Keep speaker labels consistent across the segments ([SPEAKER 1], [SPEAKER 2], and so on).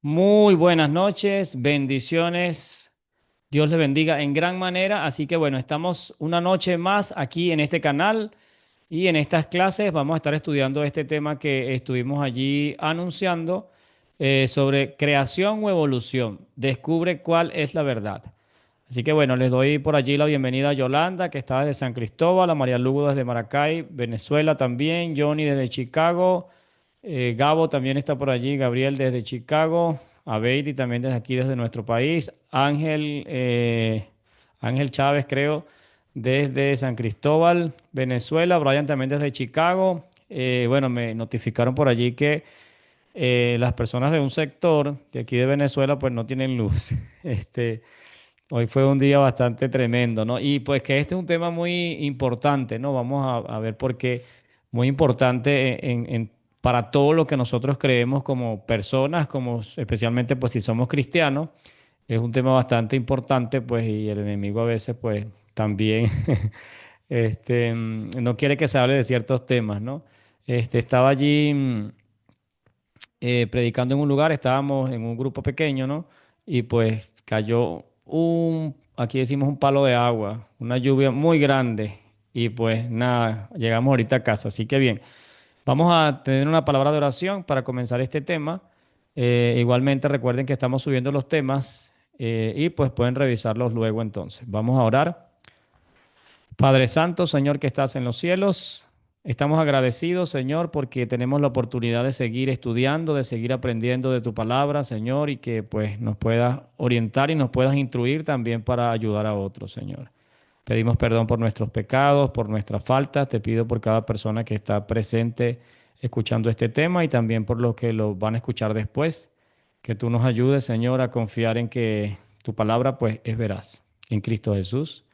[SPEAKER 1] Muy buenas noches, bendiciones. Dios les bendiga en gran manera. Así que bueno, estamos una noche más aquí en este canal y en estas clases vamos a estar estudiando este tema que estuvimos allí anunciando sobre creación o evolución. Descubre cuál es la verdad. Así que bueno, les doy por allí la bienvenida a Yolanda, que está desde San Cristóbal, a María Lugo desde Maracay, Venezuela también, Johnny desde Chicago. Gabo también está por allí, Gabriel desde Chicago, Abeidi también desde aquí, desde nuestro país, Ángel Chávez creo, desde San Cristóbal, Venezuela, Brian también desde Chicago. Bueno, me notificaron por allí que las personas de un sector de aquí de Venezuela pues no tienen luz. Hoy fue un día bastante tremendo, ¿no? Y pues que este es un tema muy importante, ¿no? Vamos a ver por qué, muy importante para todo lo que nosotros creemos como personas, como especialmente pues si somos cristianos, es un tema bastante importante, pues, y el enemigo a veces pues también no quiere que se hable de ciertos temas, ¿no? Estaba allí predicando en un lugar, estábamos en un grupo pequeño, ¿no? Y pues cayó aquí decimos un palo de agua, una lluvia muy grande. Y pues nada, llegamos ahorita a casa. Así que bien, vamos a tener una palabra de oración para comenzar este tema. Igualmente recuerden que estamos subiendo los temas y pues pueden revisarlos luego entonces. Vamos a orar. Padre Santo, Señor que estás en los cielos, estamos agradecidos, Señor, porque tenemos la oportunidad de seguir estudiando, de seguir aprendiendo de tu palabra, Señor, y que pues nos puedas orientar y nos puedas instruir también para ayudar a otros, Señor. Pedimos perdón por nuestros pecados, por nuestras faltas. Te pido por cada persona que está presente escuchando este tema y también por los que lo van a escuchar después. Que tú nos ayudes, Señor, a confiar en que tu palabra pues es veraz. En Cristo Jesús.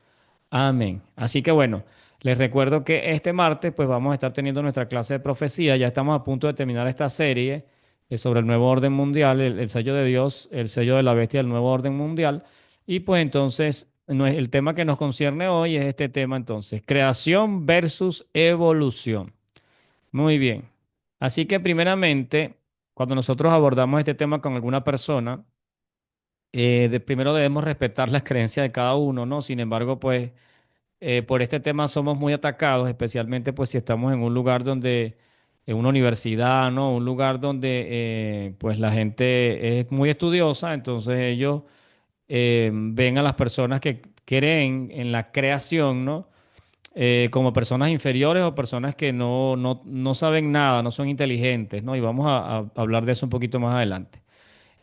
[SPEAKER 1] Amén. Así que bueno, les recuerdo que este martes pues vamos a estar teniendo nuestra clase de profecía. Ya estamos a punto de terminar esta serie sobre el nuevo orden mundial, el sello de Dios, el sello de la bestia del nuevo orden mundial. Y pues entonces el tema que nos concierne hoy es este tema entonces, creación versus evolución. Muy bien. Así que primeramente, cuando nosotros abordamos este tema con alguna persona, primero debemos respetar las creencias de cada uno, ¿no? Sin embargo, pues por este tema somos muy atacados, especialmente pues si estamos en un lugar donde, en una universidad, ¿no? Un lugar donde pues la gente es muy estudiosa, entonces ellos ven a las personas que creen en la creación, ¿no? Como personas inferiores o personas que no saben nada, no son inteligentes, ¿no? Y vamos a hablar de eso un poquito más adelante.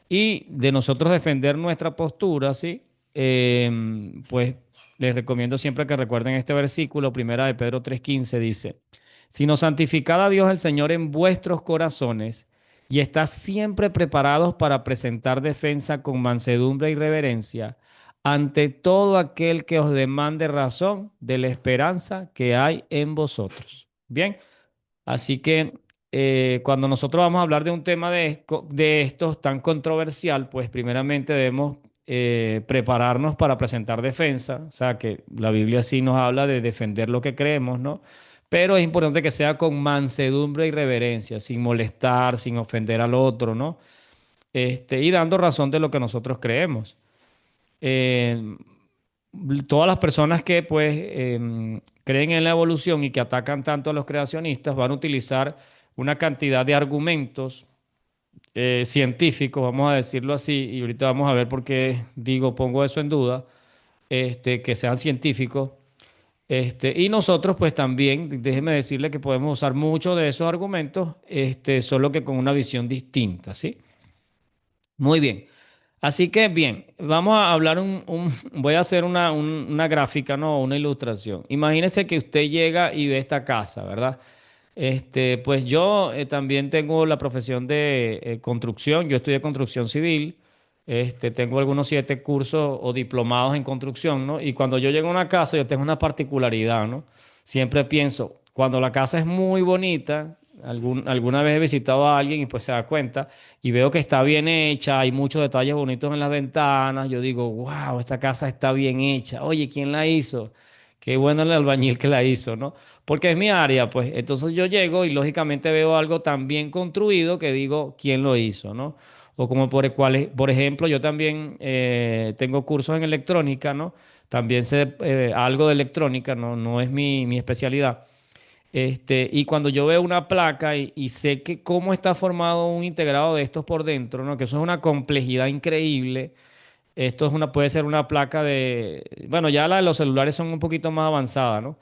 [SPEAKER 1] Y de nosotros defender nuestra postura, ¿sí? Pues les recomiendo siempre que recuerden este versículo, primera de Pedro 3:15 dice, sino santificad a Dios el Señor en vuestros corazones y estad siempre preparados para presentar defensa con mansedumbre y reverencia ante todo aquel que os demande razón de la esperanza que hay en vosotros. Bien. Así que cuando nosotros vamos a hablar de un tema de estos tan controversial, pues primeramente debemos prepararnos para presentar defensa, o sea que la Biblia sí nos habla de defender lo que creemos, ¿no? Pero es importante que sea con mansedumbre y reverencia, sin molestar, sin ofender al otro, ¿no? Y dando razón de lo que nosotros creemos. Eh, Todas las personas que pues creen en la evolución y que atacan tanto a los creacionistas van a utilizar una cantidad de argumentos científicos, vamos a decirlo así, y ahorita vamos a ver por qué pongo eso en duda, que sean científicos. Y nosotros pues también, déjeme decirle que podemos usar muchos de esos argumentos, solo que con una visión distinta, ¿sí? Muy bien. Así que bien, vamos a hablar voy a hacer una gráfica, ¿no? Una ilustración. Imagínese que usted llega y ve esta casa, ¿verdad? Pues yo también tengo la profesión de construcción. Yo estudié construcción civil. Tengo algunos 7 cursos o diplomados en construcción, ¿no? Y cuando yo llego a una casa, yo tengo una particularidad, ¿no? Siempre pienso, cuando la casa es muy bonita, alguna vez he visitado a alguien y pues se da cuenta y veo que está bien hecha, hay muchos detalles bonitos en las ventanas. Yo digo, wow, esta casa está bien hecha. Oye, ¿quién la hizo? Qué bueno el albañil que la hizo, ¿no? Porque es mi área, pues. Entonces yo llego y lógicamente veo algo tan bien construido que digo, ¿quién lo hizo, no? o como por ejemplo, yo también tengo cursos en electrónica, ¿no? También sé algo de electrónica, no, no es mi especialidad. Y cuando yo veo una placa y sé que cómo está formado un integrado de estos por dentro, ¿no? Que eso es una complejidad increíble. Esto puede ser una placa de, bueno, ya la de los celulares son un poquito más avanzadas, ¿no?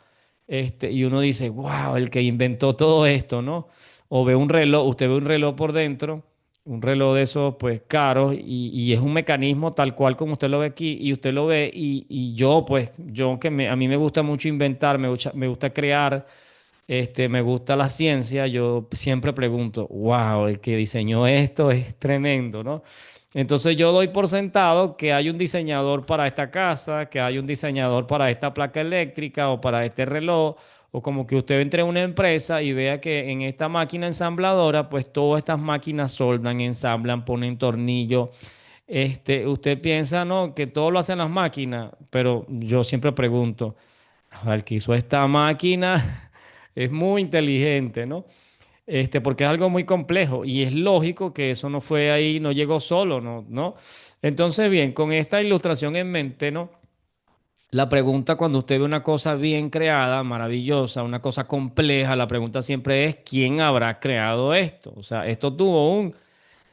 [SPEAKER 1] Y uno dice, wow, el que inventó todo esto, ¿no? O ve un reloj, usted ve un reloj por dentro, un reloj de esos, pues, caros, y es un mecanismo tal cual como usted lo ve aquí, y usted lo ve, y yo, pues, a mí me gusta mucho inventar, me gusta crear, me gusta la ciencia, yo siempre pregunto, wow, el que diseñó esto es tremendo, ¿no? Entonces yo doy por sentado que hay un diseñador para esta casa, que hay un diseñador para esta placa eléctrica o para este reloj, o como que usted entre a una empresa y vea que en esta máquina ensambladora, pues todas estas máquinas soldan, ensamblan, ponen tornillos. Usted piensa, ¿no? Que todo lo hacen las máquinas, pero yo siempre pregunto, ahora, el que hizo esta máquina es muy inteligente, ¿no? Porque es algo muy complejo y es lógico que eso no fue ahí, no llegó solo, ¿no? ¿No? Entonces, bien, con esta ilustración en mente, ¿no? La pregunta cuando usted ve una cosa bien creada, maravillosa, una cosa compleja, la pregunta siempre es, ¿quién habrá creado esto? O sea, esto tuvo un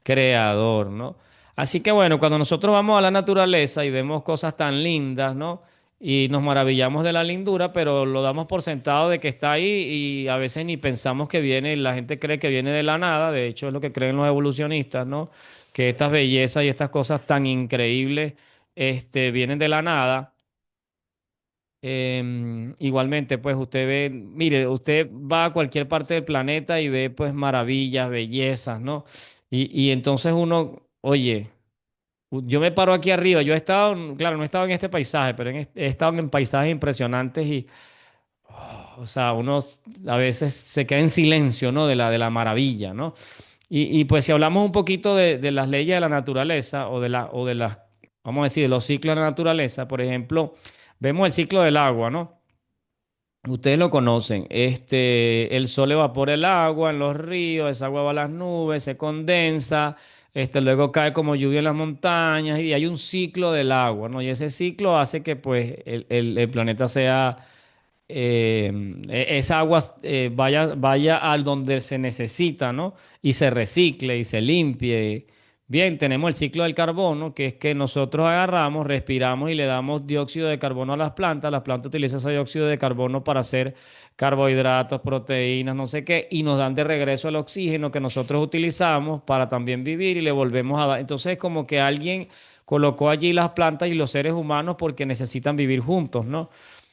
[SPEAKER 1] creador, ¿no? Así que bueno, cuando nosotros vamos a la naturaleza y vemos cosas tan lindas, ¿no? Y nos maravillamos de la lindura, pero lo damos por sentado de que está ahí y a veces ni pensamos que viene, la gente cree que viene de la nada, de hecho es lo que creen los evolucionistas, ¿no? Que estas bellezas y estas cosas tan increíbles, vienen de la nada. Igualmente, pues usted ve, mire, usted va a cualquier parte del planeta y ve pues maravillas, bellezas, ¿no? Y entonces uno, oye, yo me paro aquí arriba, yo he estado, claro, no he estado en este paisaje, pero he estado en paisajes impresionantes y, o sea, a veces se queda en silencio, ¿no? De la maravilla, ¿no? Y pues si hablamos un poquito de las leyes de la naturaleza o de las, vamos a decir, de los ciclos de la naturaleza, por ejemplo, vemos el ciclo del agua, ¿no? Ustedes lo conocen. El sol evapora el agua en los ríos, esa agua va a las nubes, se condensa, luego cae como lluvia en las montañas y hay un ciclo del agua, ¿no? Y ese ciclo hace que pues el planeta sea esa agua vaya al donde se necesita, ¿no? Y se recicle y se limpie. Bien, tenemos el ciclo del carbono, que es que nosotros agarramos, respiramos y le damos dióxido de carbono a las plantas. Las plantas utilizan ese dióxido de carbono para hacer carbohidratos, proteínas, no sé qué, y nos dan de regreso el oxígeno que nosotros utilizamos para también vivir y le volvemos a dar. Entonces, es como que alguien colocó allí las plantas y los seres humanos porque necesitan vivir juntos, ¿no?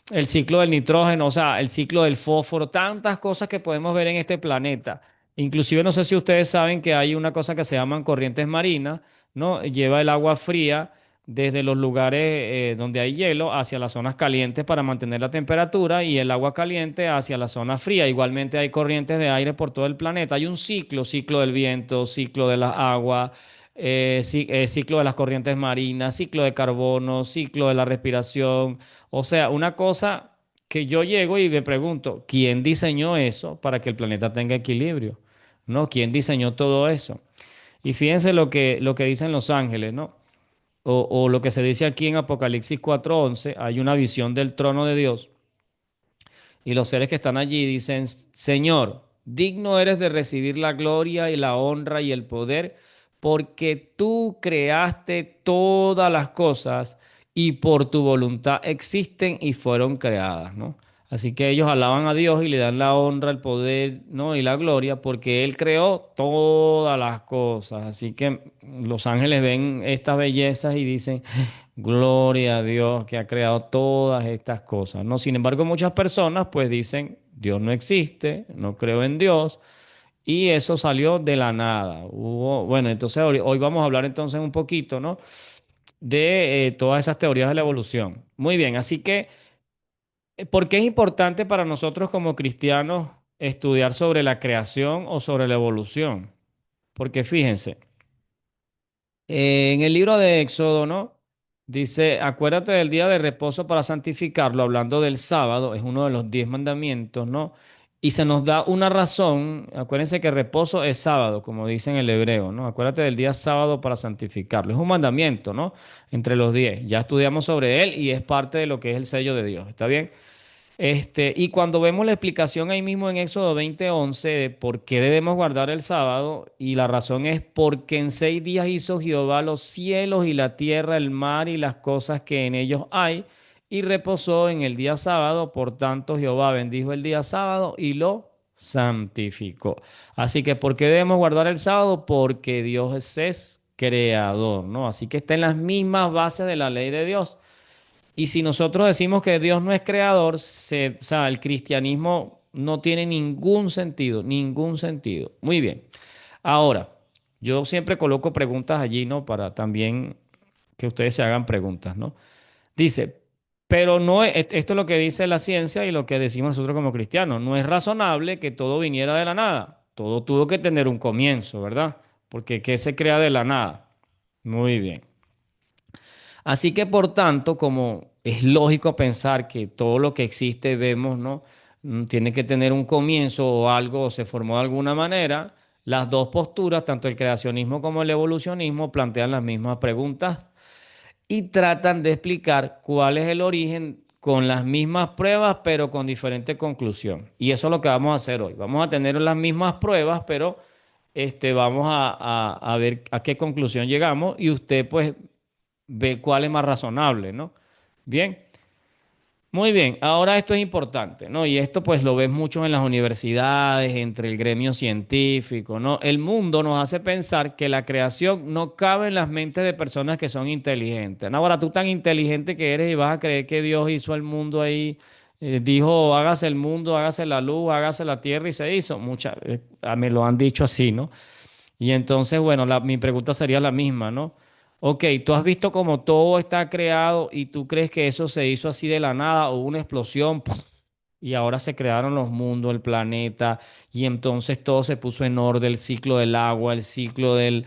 [SPEAKER 1] El ciclo del nitrógeno, o sea, el ciclo del fósforo, tantas cosas que podemos ver en este planeta. Inclusive no sé si ustedes saben que hay una cosa que se llaman corrientes marinas, ¿no? Lleva el agua fría desde los lugares donde hay hielo hacia las zonas calientes para mantener la temperatura y el agua caliente hacia la zona fría. Igualmente hay corrientes de aire por todo el planeta. Hay un ciclo, ciclo del viento, ciclo de las aguas, ciclo de las corrientes marinas, ciclo de carbono, ciclo de la respiración. O sea, una cosa que yo llego y me pregunto, ¿quién diseñó eso para que el planeta tenga equilibrio? ¿No? ¿Quién diseñó todo eso? Y fíjense lo que dicen los ángeles, ¿no? O lo que se dice aquí en Apocalipsis 4:11, hay una visión del trono de Dios y los seres que están allí dicen, Señor, digno eres de recibir la gloria y la honra y el poder, porque tú creaste todas las cosas y por tu voluntad existen y fueron creadas, ¿no? Así que ellos alaban a Dios y le dan la honra, el poder, ¿no? Y la gloria porque Él creó todas las cosas. Así que los ángeles ven estas bellezas y dicen, gloria a Dios que ha creado todas estas cosas, ¿no? Sin embargo, muchas personas pues dicen, Dios no existe, no creo en Dios, y eso salió de la nada. Bueno, entonces hoy vamos a hablar entonces un poquito, ¿no? De todas esas teorías de la evolución. Muy bien, así que, ¿por qué es importante para nosotros como cristianos estudiar sobre la creación o sobre la evolución? Porque fíjense. En el libro de Éxodo, ¿no? Dice, acuérdate del día de reposo para santificarlo, hablando del sábado, es uno de los 10 mandamientos, ¿no? Y se nos da una razón. Acuérdense que reposo es sábado, como dice en el hebreo, ¿no? Acuérdate del día sábado para santificarlo. Es un mandamiento, ¿no? Entre los 10. Ya estudiamos sobre él y es parte de lo que es el sello de Dios. ¿Está bien? Y cuando vemos la explicación ahí mismo en Éxodo 20:11 de por qué debemos guardar el sábado, y la razón es porque en 6 días hizo Jehová los cielos y la tierra, el mar y las cosas que en ellos hay, y reposó en el día sábado. Por tanto, Jehová bendijo el día sábado y lo santificó. Así que, ¿por qué debemos guardar el sábado? Porque Dios es creador, ¿no? Así que está en las mismas bases de la ley de Dios. Y si nosotros decimos que Dios no es creador, o sea, el cristianismo no tiene ningún sentido, ningún sentido. Muy bien. Ahora, yo siempre coloco preguntas allí, ¿no? Para también que ustedes se hagan preguntas, ¿no? Dice, pero no es, esto es lo que dice la ciencia y lo que decimos nosotros como cristianos. No es razonable que todo viniera de la nada. Todo tuvo que tener un comienzo, ¿verdad? Porque ¿qué se crea de la nada? Muy bien. Así que por tanto, como es lógico pensar que todo lo que existe, vemos, ¿no? Tiene que tener un comienzo o algo, o se formó de alguna manera, las dos posturas, tanto el creacionismo como el evolucionismo, plantean las mismas preguntas y tratan de explicar cuál es el origen con las mismas pruebas, pero con diferente conclusión. Y eso es lo que vamos a hacer hoy. Vamos a tener las mismas pruebas, pero vamos a ver a qué conclusión llegamos y usted pues ve cuál es más razonable, ¿no? Bien, muy bien. Ahora esto es importante, ¿no? Y esto pues lo ves mucho en las universidades, entre el gremio científico, ¿no? El mundo nos hace pensar que la creación no cabe en las mentes de personas que son inteligentes. ¿No? Ahora tú tan inteligente que eres y vas a creer que Dios hizo el mundo ahí, dijo, hágase el mundo, hágase la luz, hágase la tierra y se hizo. Muchas, me lo han dicho así, ¿no? Y entonces, bueno, mi pregunta sería la misma, ¿no? Ok, tú has visto cómo todo está creado y tú crees que eso se hizo así de la nada o una explosión ¡puf! Y ahora se crearon los mundos, el planeta y entonces todo se puso en orden, el ciclo del agua, el ciclo del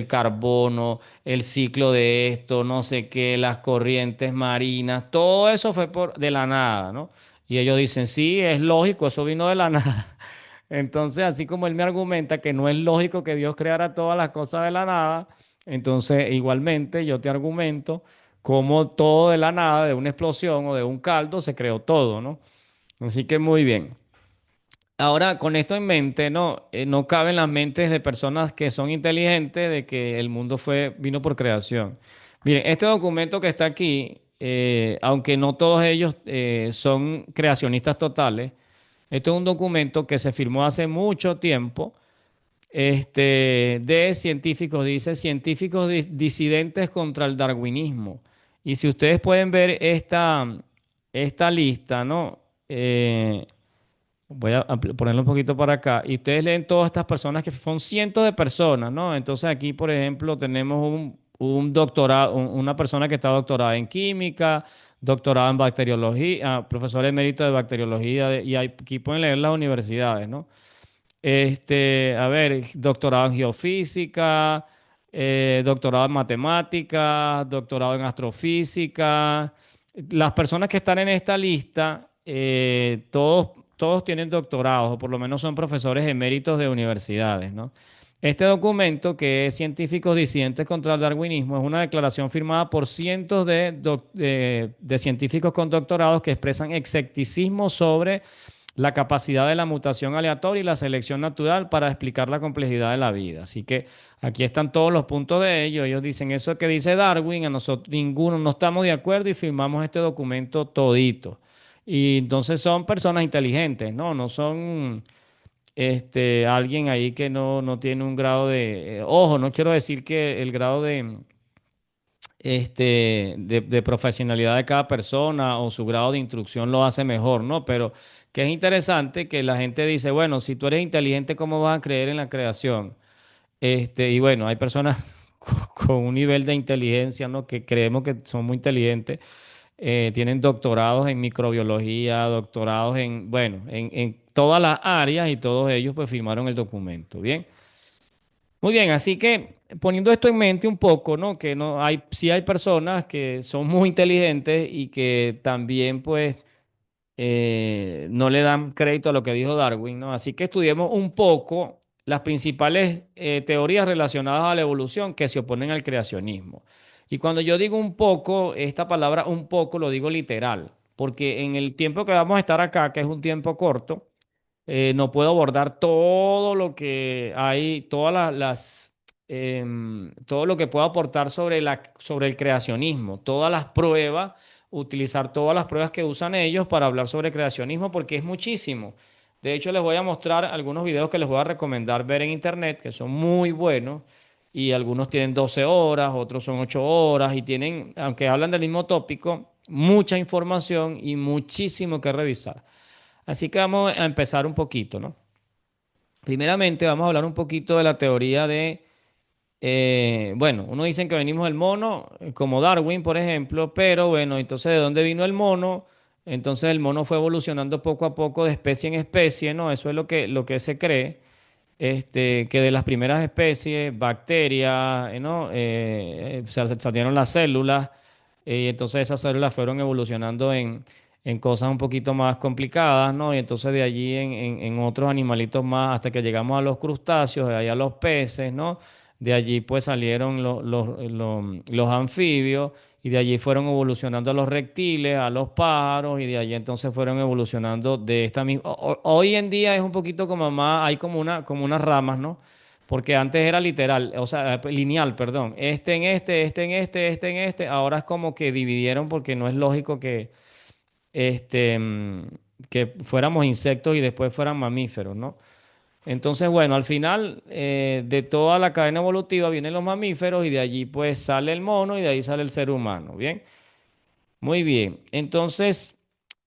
[SPEAKER 1] carbono, el ciclo de esto, no sé qué, las corrientes marinas, todo eso fue de la nada, ¿no? Y ellos dicen, sí, es lógico, eso vino de la nada. Entonces, así como él me argumenta que no es lógico que Dios creara todas las cosas de la nada, entonces igualmente yo te argumento cómo todo de la nada, de una explosión o de un caldo, se creó todo, ¿no? Así que muy bien. Ahora, con esto en mente, no, no cabe en las mentes de personas que son inteligentes de que el mundo vino por creación. Miren, este documento que está aquí, aunque no todos ellos son creacionistas totales, este es un documento que se firmó hace mucho tiempo, de científicos, dice científicos disidentes contra el darwinismo. Y si ustedes pueden ver esta lista, ¿no? Voy a ponerlo un poquito para acá. Y ustedes leen todas estas personas que son cientos de personas, ¿no? Entonces aquí, por ejemplo, tenemos un doctorado, una persona que está doctorada en química, doctorada en bacteriología, profesor emérito de bacteriología, y aquí pueden leer las universidades, ¿no? A ver, doctorado en geofísica, doctorado en matemáticas, doctorado en astrofísica. Las personas que están en esta lista, todos tienen doctorados, o por lo menos son profesores eméritos de universidades, ¿no? Este documento, que es Científicos Disidentes contra el Darwinismo, es una declaración firmada por cientos de científicos con doctorados que expresan escepticismo sobre la capacidad de la mutación aleatoria y la selección natural para explicar la complejidad de la vida. Así que aquí están todos los puntos de ellos. Ellos dicen eso que dice Darwin, a nosotros ninguno no estamos de acuerdo y firmamos este documento todito. Y entonces son personas inteligentes, ¿no? No son alguien ahí que no tiene un grado de... ojo, no quiero decir que el grado de profesionalidad de cada persona o su grado de instrucción lo hace mejor, ¿no? Pero que es interesante que la gente dice, bueno, si tú eres inteligente, ¿cómo vas a creer en la creación? Y bueno, hay personas con un nivel de inteligencia, ¿no? Que creemos que son muy inteligentes, tienen doctorados en microbiología, doctorados bueno, en todas las áreas y todos ellos pues firmaron el documento, ¿bien? Muy bien, así que poniendo esto en mente un poco, ¿no? Que no hay, sí hay personas que son muy inteligentes y que también, pues, no le dan crédito a lo que dijo Darwin, ¿no? Así que estudiemos un poco las principales teorías relacionadas a la evolución que se oponen al creacionismo. Y cuando yo digo un poco, esta palabra un poco lo digo literal, porque en el tiempo que vamos a estar acá, que es un tiempo corto, no puedo abordar todo lo que hay, todo lo que puedo aportar sobre el creacionismo, todas las pruebas, utilizar todas las pruebas que usan ellos para hablar sobre creacionismo, porque es muchísimo. De hecho, les voy a mostrar algunos videos que les voy a recomendar ver en internet, que son muy buenos, y algunos tienen 12 horas, otros son 8 horas, y tienen, aunque hablan del mismo tópico, mucha información y muchísimo que revisar. Así que vamos a empezar un poquito, ¿no? Primeramente vamos a hablar un poquito de la teoría bueno, uno dicen que venimos del mono, como Darwin, por ejemplo, pero bueno, entonces ¿de dónde vino el mono? Entonces el mono fue evolucionando poco a poco de especie en especie, ¿no? Eso es lo que se cree, que de las primeras especies, bacterias, ¿no? Se salieron las células, y entonces esas células fueron evolucionando en cosas un poquito más complicadas, ¿no? Y entonces de allí en otros animalitos más, hasta que llegamos a los crustáceos, de ahí a los peces, ¿no? De allí pues salieron los anfibios y de allí fueron evolucionando a los reptiles, a los pájaros y de allí entonces fueron evolucionando de esta misma... Hoy en día es un poquito como más, hay como unas ramas, ¿no? Porque antes era literal, o sea, lineal, perdón. Este en este, este en este, este en este. Ahora es como que dividieron porque no es lógico este, mm, que fuéramos insectos y después fueran mamíferos, ¿no? Entonces, bueno, al final de toda la cadena evolutiva vienen los mamíferos y de allí pues sale el mono y de ahí sale el ser humano, ¿bien? Muy bien. Entonces,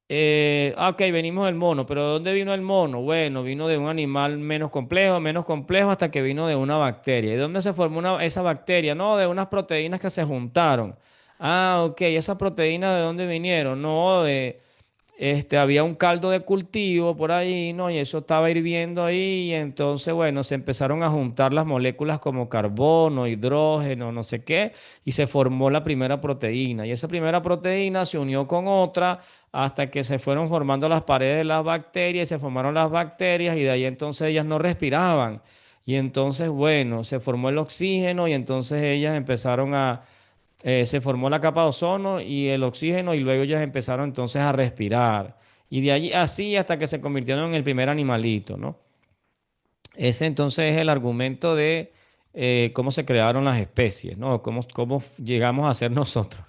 [SPEAKER 1] ok, venimos del mono, pero ¿de dónde vino el mono? Bueno, vino de un animal menos complejo, hasta que vino de una bacteria. ¿Y de dónde se formó esa bacteria? No, de unas proteínas que se juntaron. Ah, ok, ¿esas proteínas de dónde vinieron? No, había un caldo de cultivo por ahí, ¿no? Y eso estaba hirviendo ahí, y entonces, bueno, se empezaron a juntar las moléculas como carbono, hidrógeno, no sé qué, y se formó la primera proteína. Y esa primera proteína se unió con otra hasta que se fueron formando las paredes de las bacterias y se formaron las bacterias, y de ahí entonces ellas no respiraban. Y entonces, bueno, se formó el oxígeno y entonces ellas empezaron se formó la capa de ozono y el oxígeno y luego ellos empezaron entonces a respirar. Y de allí así hasta que se convirtieron en el primer animalito, ¿no? Ese entonces es el argumento de cómo se crearon las especies, ¿no? Cómo llegamos a ser nosotros.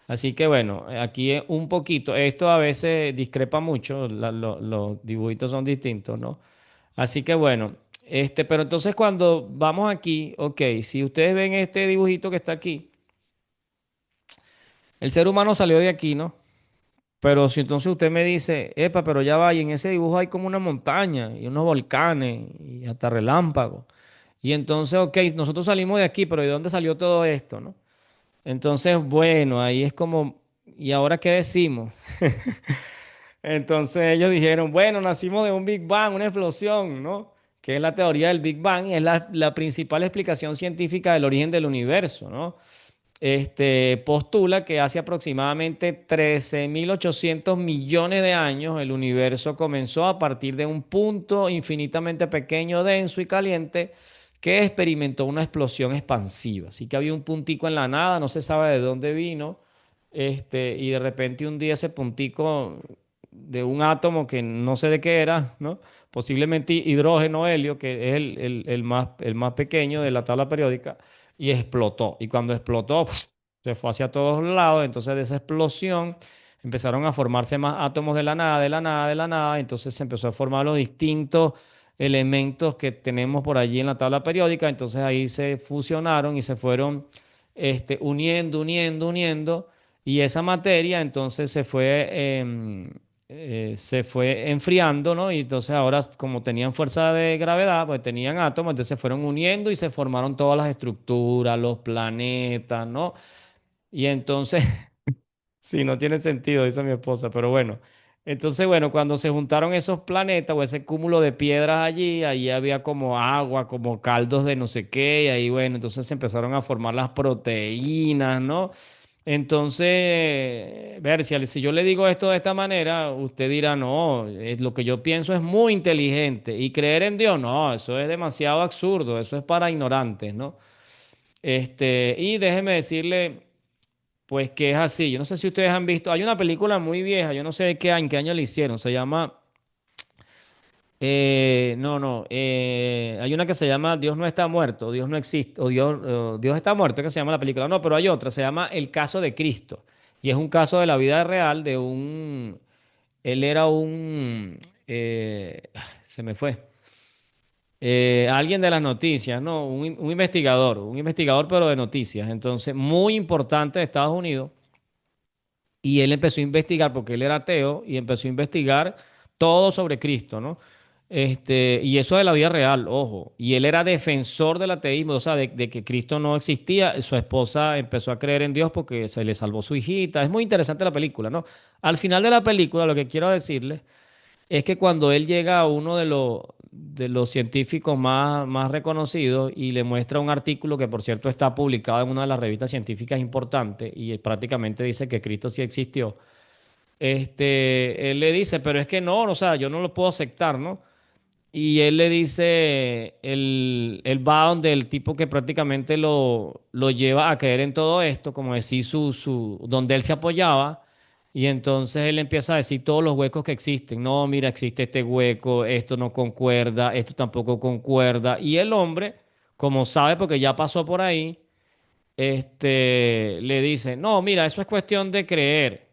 [SPEAKER 1] Así que bueno, aquí es un poquito, esto a veces discrepa mucho, los dibujitos son distintos, ¿no? Así que bueno, pero entonces cuando vamos aquí, ok, si ustedes ven este dibujito que está aquí, el ser humano salió de aquí, ¿no? Pero si entonces usted me dice, epa, pero ya va, y en ese dibujo hay como una montaña y unos volcanes y hasta relámpagos. Y entonces, ok, nosotros salimos de aquí, pero ¿de dónde salió todo esto, no? Entonces, bueno, ahí es como, ¿y ahora qué decimos? Entonces ellos dijeron, bueno, nacimos de un Big Bang, una explosión, ¿no? Que es la teoría del Big Bang y es la principal explicación científica del origen del universo, ¿no? Postula que hace aproximadamente 13.800 millones de años el universo comenzó a partir de un punto infinitamente pequeño, denso y caliente que experimentó una explosión expansiva. Así que había un puntico en la nada, no se sabe de dónde vino, y de repente un día ese puntico de un átomo que no sé de qué era, ¿no? Posiblemente hidrógeno, helio, que es el más pequeño de la tabla periódica y explotó. Y cuando explotó, se fue hacia todos lados. Entonces de esa explosión empezaron a formarse más átomos de la nada, de la nada, de la nada. Entonces se empezó a formar los distintos elementos que tenemos por allí en la tabla periódica. Entonces ahí se fusionaron y se fueron uniendo. Y esa materia entonces se fue enfriando, ¿no? Y entonces ahora, como tenían fuerza de gravedad, pues tenían átomos, entonces se fueron uniendo y se formaron todas las estructuras, los planetas, ¿no? Y entonces, sí, no tiene sentido, dice mi esposa, pero bueno. Entonces, bueno, cuando se juntaron esos planetas o ese cúmulo de piedras allí, ahí había como agua, como caldos de no sé qué, y ahí, bueno, entonces se empezaron a formar las proteínas, ¿no? Entonces, ver, si yo le digo esto de esta manera, usted dirá, no, lo que yo pienso es muy inteligente. Y creer en Dios, no, eso es demasiado absurdo, eso es para ignorantes, ¿no? Y déjeme decirle, pues que es así. Yo no sé si ustedes han visto, hay una película muy vieja, yo no sé de en qué año la hicieron, se llama, no, no, hay una que se llama Dios no está muerto, Dios no existe, o Dios está muerto, que se llama la película. No, pero hay otra, se llama El caso de Cristo. Y es un caso de la vida real de él era se me fue, alguien de las noticias, ¿no? Un investigador pero de noticias. Entonces, muy importante de Estados Unidos. Y él empezó a investigar, porque él era ateo, y empezó a investigar todo sobre Cristo, ¿no? Y eso de la vida real, ojo. Y él era defensor del ateísmo, o sea, de que Cristo no existía. Su esposa empezó a creer en Dios porque se le salvó su hijita. Es muy interesante la película, ¿no? Al final de la película, lo que quiero decirles es que cuando él llega a uno de los científicos más reconocidos y le muestra un artículo que, por cierto, está publicado en una de las revistas científicas importantes y prácticamente dice que Cristo sí existió, él le dice, pero es que no, o sea, yo no lo puedo aceptar, ¿no? Y él le dice, él va donde el tipo que prácticamente lo lleva a creer en todo esto, como decir donde él se apoyaba, y entonces él empieza a decir todos los huecos que existen. No, mira, existe este hueco, esto no concuerda, esto tampoco concuerda. Y el hombre, como sabe, porque ya pasó por ahí, le dice, no, mira, eso es cuestión de creer.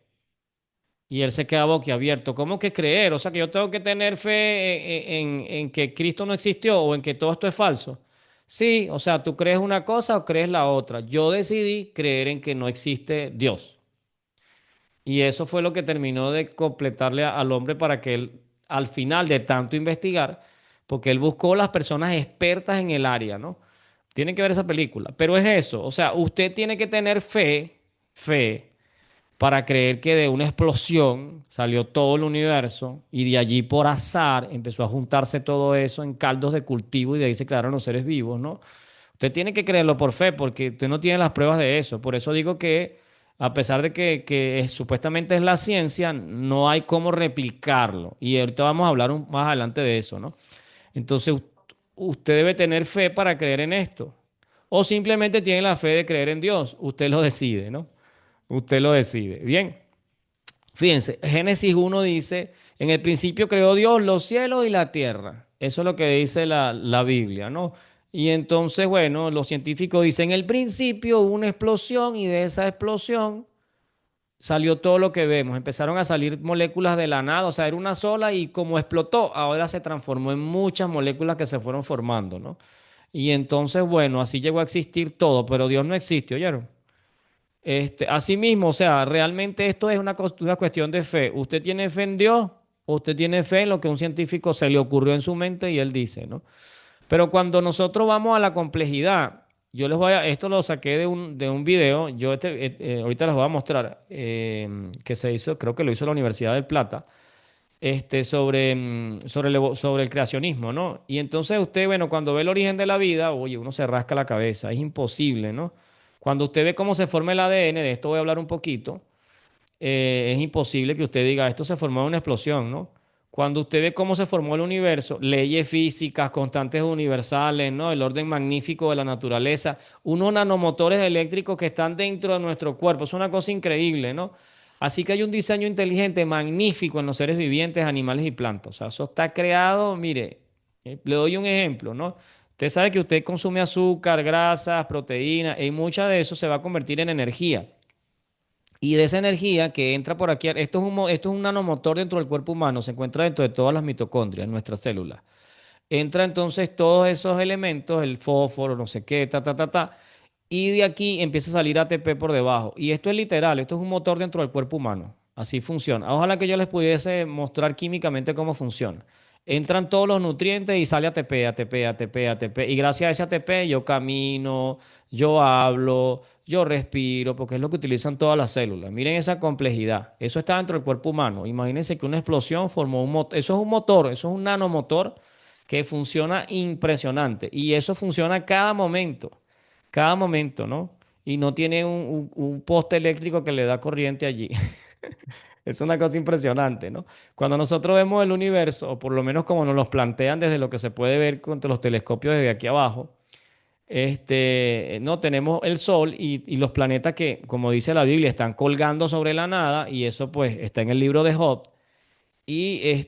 [SPEAKER 1] Y él se queda boquiabierto. ¿Cómo que creer? O sea, que yo tengo que tener fe en que Cristo no existió o en que todo esto es falso. Sí, o sea, tú crees una cosa o crees la otra. Yo decidí creer en que no existe Dios. Y eso fue lo que terminó de completarle al hombre para que él, al final de tanto investigar, porque él buscó las personas expertas en el área, ¿no? Tienen que ver esa película. Pero es eso, o sea, usted tiene que tener fe para creer que de una explosión salió todo el universo y de allí por azar empezó a juntarse todo eso en caldos de cultivo y de ahí se crearon los seres vivos, ¿no? Usted tiene que creerlo por fe porque usted no tiene las pruebas de eso. Por eso digo que a pesar de supuestamente es la ciencia, no hay cómo replicarlo. Y ahorita vamos a hablar más adelante de eso, ¿no? Entonces usted debe tener fe para creer en esto. O simplemente tiene la fe de creer en Dios. Usted lo decide, ¿no? Usted lo decide. Bien, fíjense, Génesis 1 dice, en el principio creó Dios los cielos y la tierra. Eso es lo que dice la Biblia, ¿no? Y entonces, bueno, los científicos dicen, en el principio hubo una explosión y de esa explosión salió todo lo que vemos. Empezaron a salir moléculas de la nada, o sea, era una sola y como explotó, ahora se transformó en muchas moléculas que se fueron formando, ¿no? Y entonces, bueno, así llegó a existir todo, pero Dios no existe, ¿oyeron? Asimismo, o sea, realmente esto es una cuestión de fe. ¿Usted tiene fe en Dios o usted tiene fe en lo que a un científico se le ocurrió en su mente y él dice, ¿no? Pero cuando nosotros vamos a la complejidad, esto lo saqué de un video, ahorita les voy a mostrar, que se hizo, creo que lo hizo la Universidad del Plata, sobre el creacionismo, ¿no? Y entonces usted, bueno, cuando ve el origen de la vida, oye, uno se rasca la cabeza, es imposible, ¿no? Cuando usted ve cómo se forma el ADN, de esto voy a hablar un poquito, es imposible que usted diga, esto se formó en una explosión, ¿no? Cuando usted ve cómo se formó el universo, leyes físicas, constantes universales, ¿no? El orden magnífico de la naturaleza, unos nanomotores eléctricos que están dentro de nuestro cuerpo, es una cosa increíble, ¿no? Así que hay un diseño inteligente magnífico en los seres vivientes, animales y plantas. O sea, eso está creado, mire, le doy un ejemplo, ¿no? Usted sabe que usted consume azúcar, grasas, proteínas, y mucha de eso se va a convertir en energía. Y de esa energía que entra por aquí, esto es un nanomotor dentro del cuerpo humano, se encuentra dentro de todas las mitocondrias, nuestras células. Entra entonces todos esos elementos, el fósforo, no sé qué, y de aquí empieza a salir ATP por debajo. Y esto es literal, esto es un motor dentro del cuerpo humano. Así funciona. Ojalá que yo les pudiese mostrar químicamente cómo funciona. Entran todos los nutrientes y sale ATP, ATP, ATP, ATP. Y gracias a ese ATP yo camino, yo hablo, yo respiro, porque es lo que utilizan todas las células. Miren esa complejidad. Eso está dentro del cuerpo humano. Imagínense que una explosión formó un motor. Eso es un motor, eso es un nanomotor que funciona impresionante. Y eso funciona cada momento, ¿no? y no tiene un poste eléctrico que le da corriente allí. Es una cosa impresionante, ¿no? Cuando nosotros vemos el universo, o por lo menos como nos lo plantean desde lo que se puede ver con los telescopios desde aquí abajo, no tenemos el Sol y los planetas que, como dice la Biblia, están colgando sobre la nada, y eso pues está en el libro de Job. Y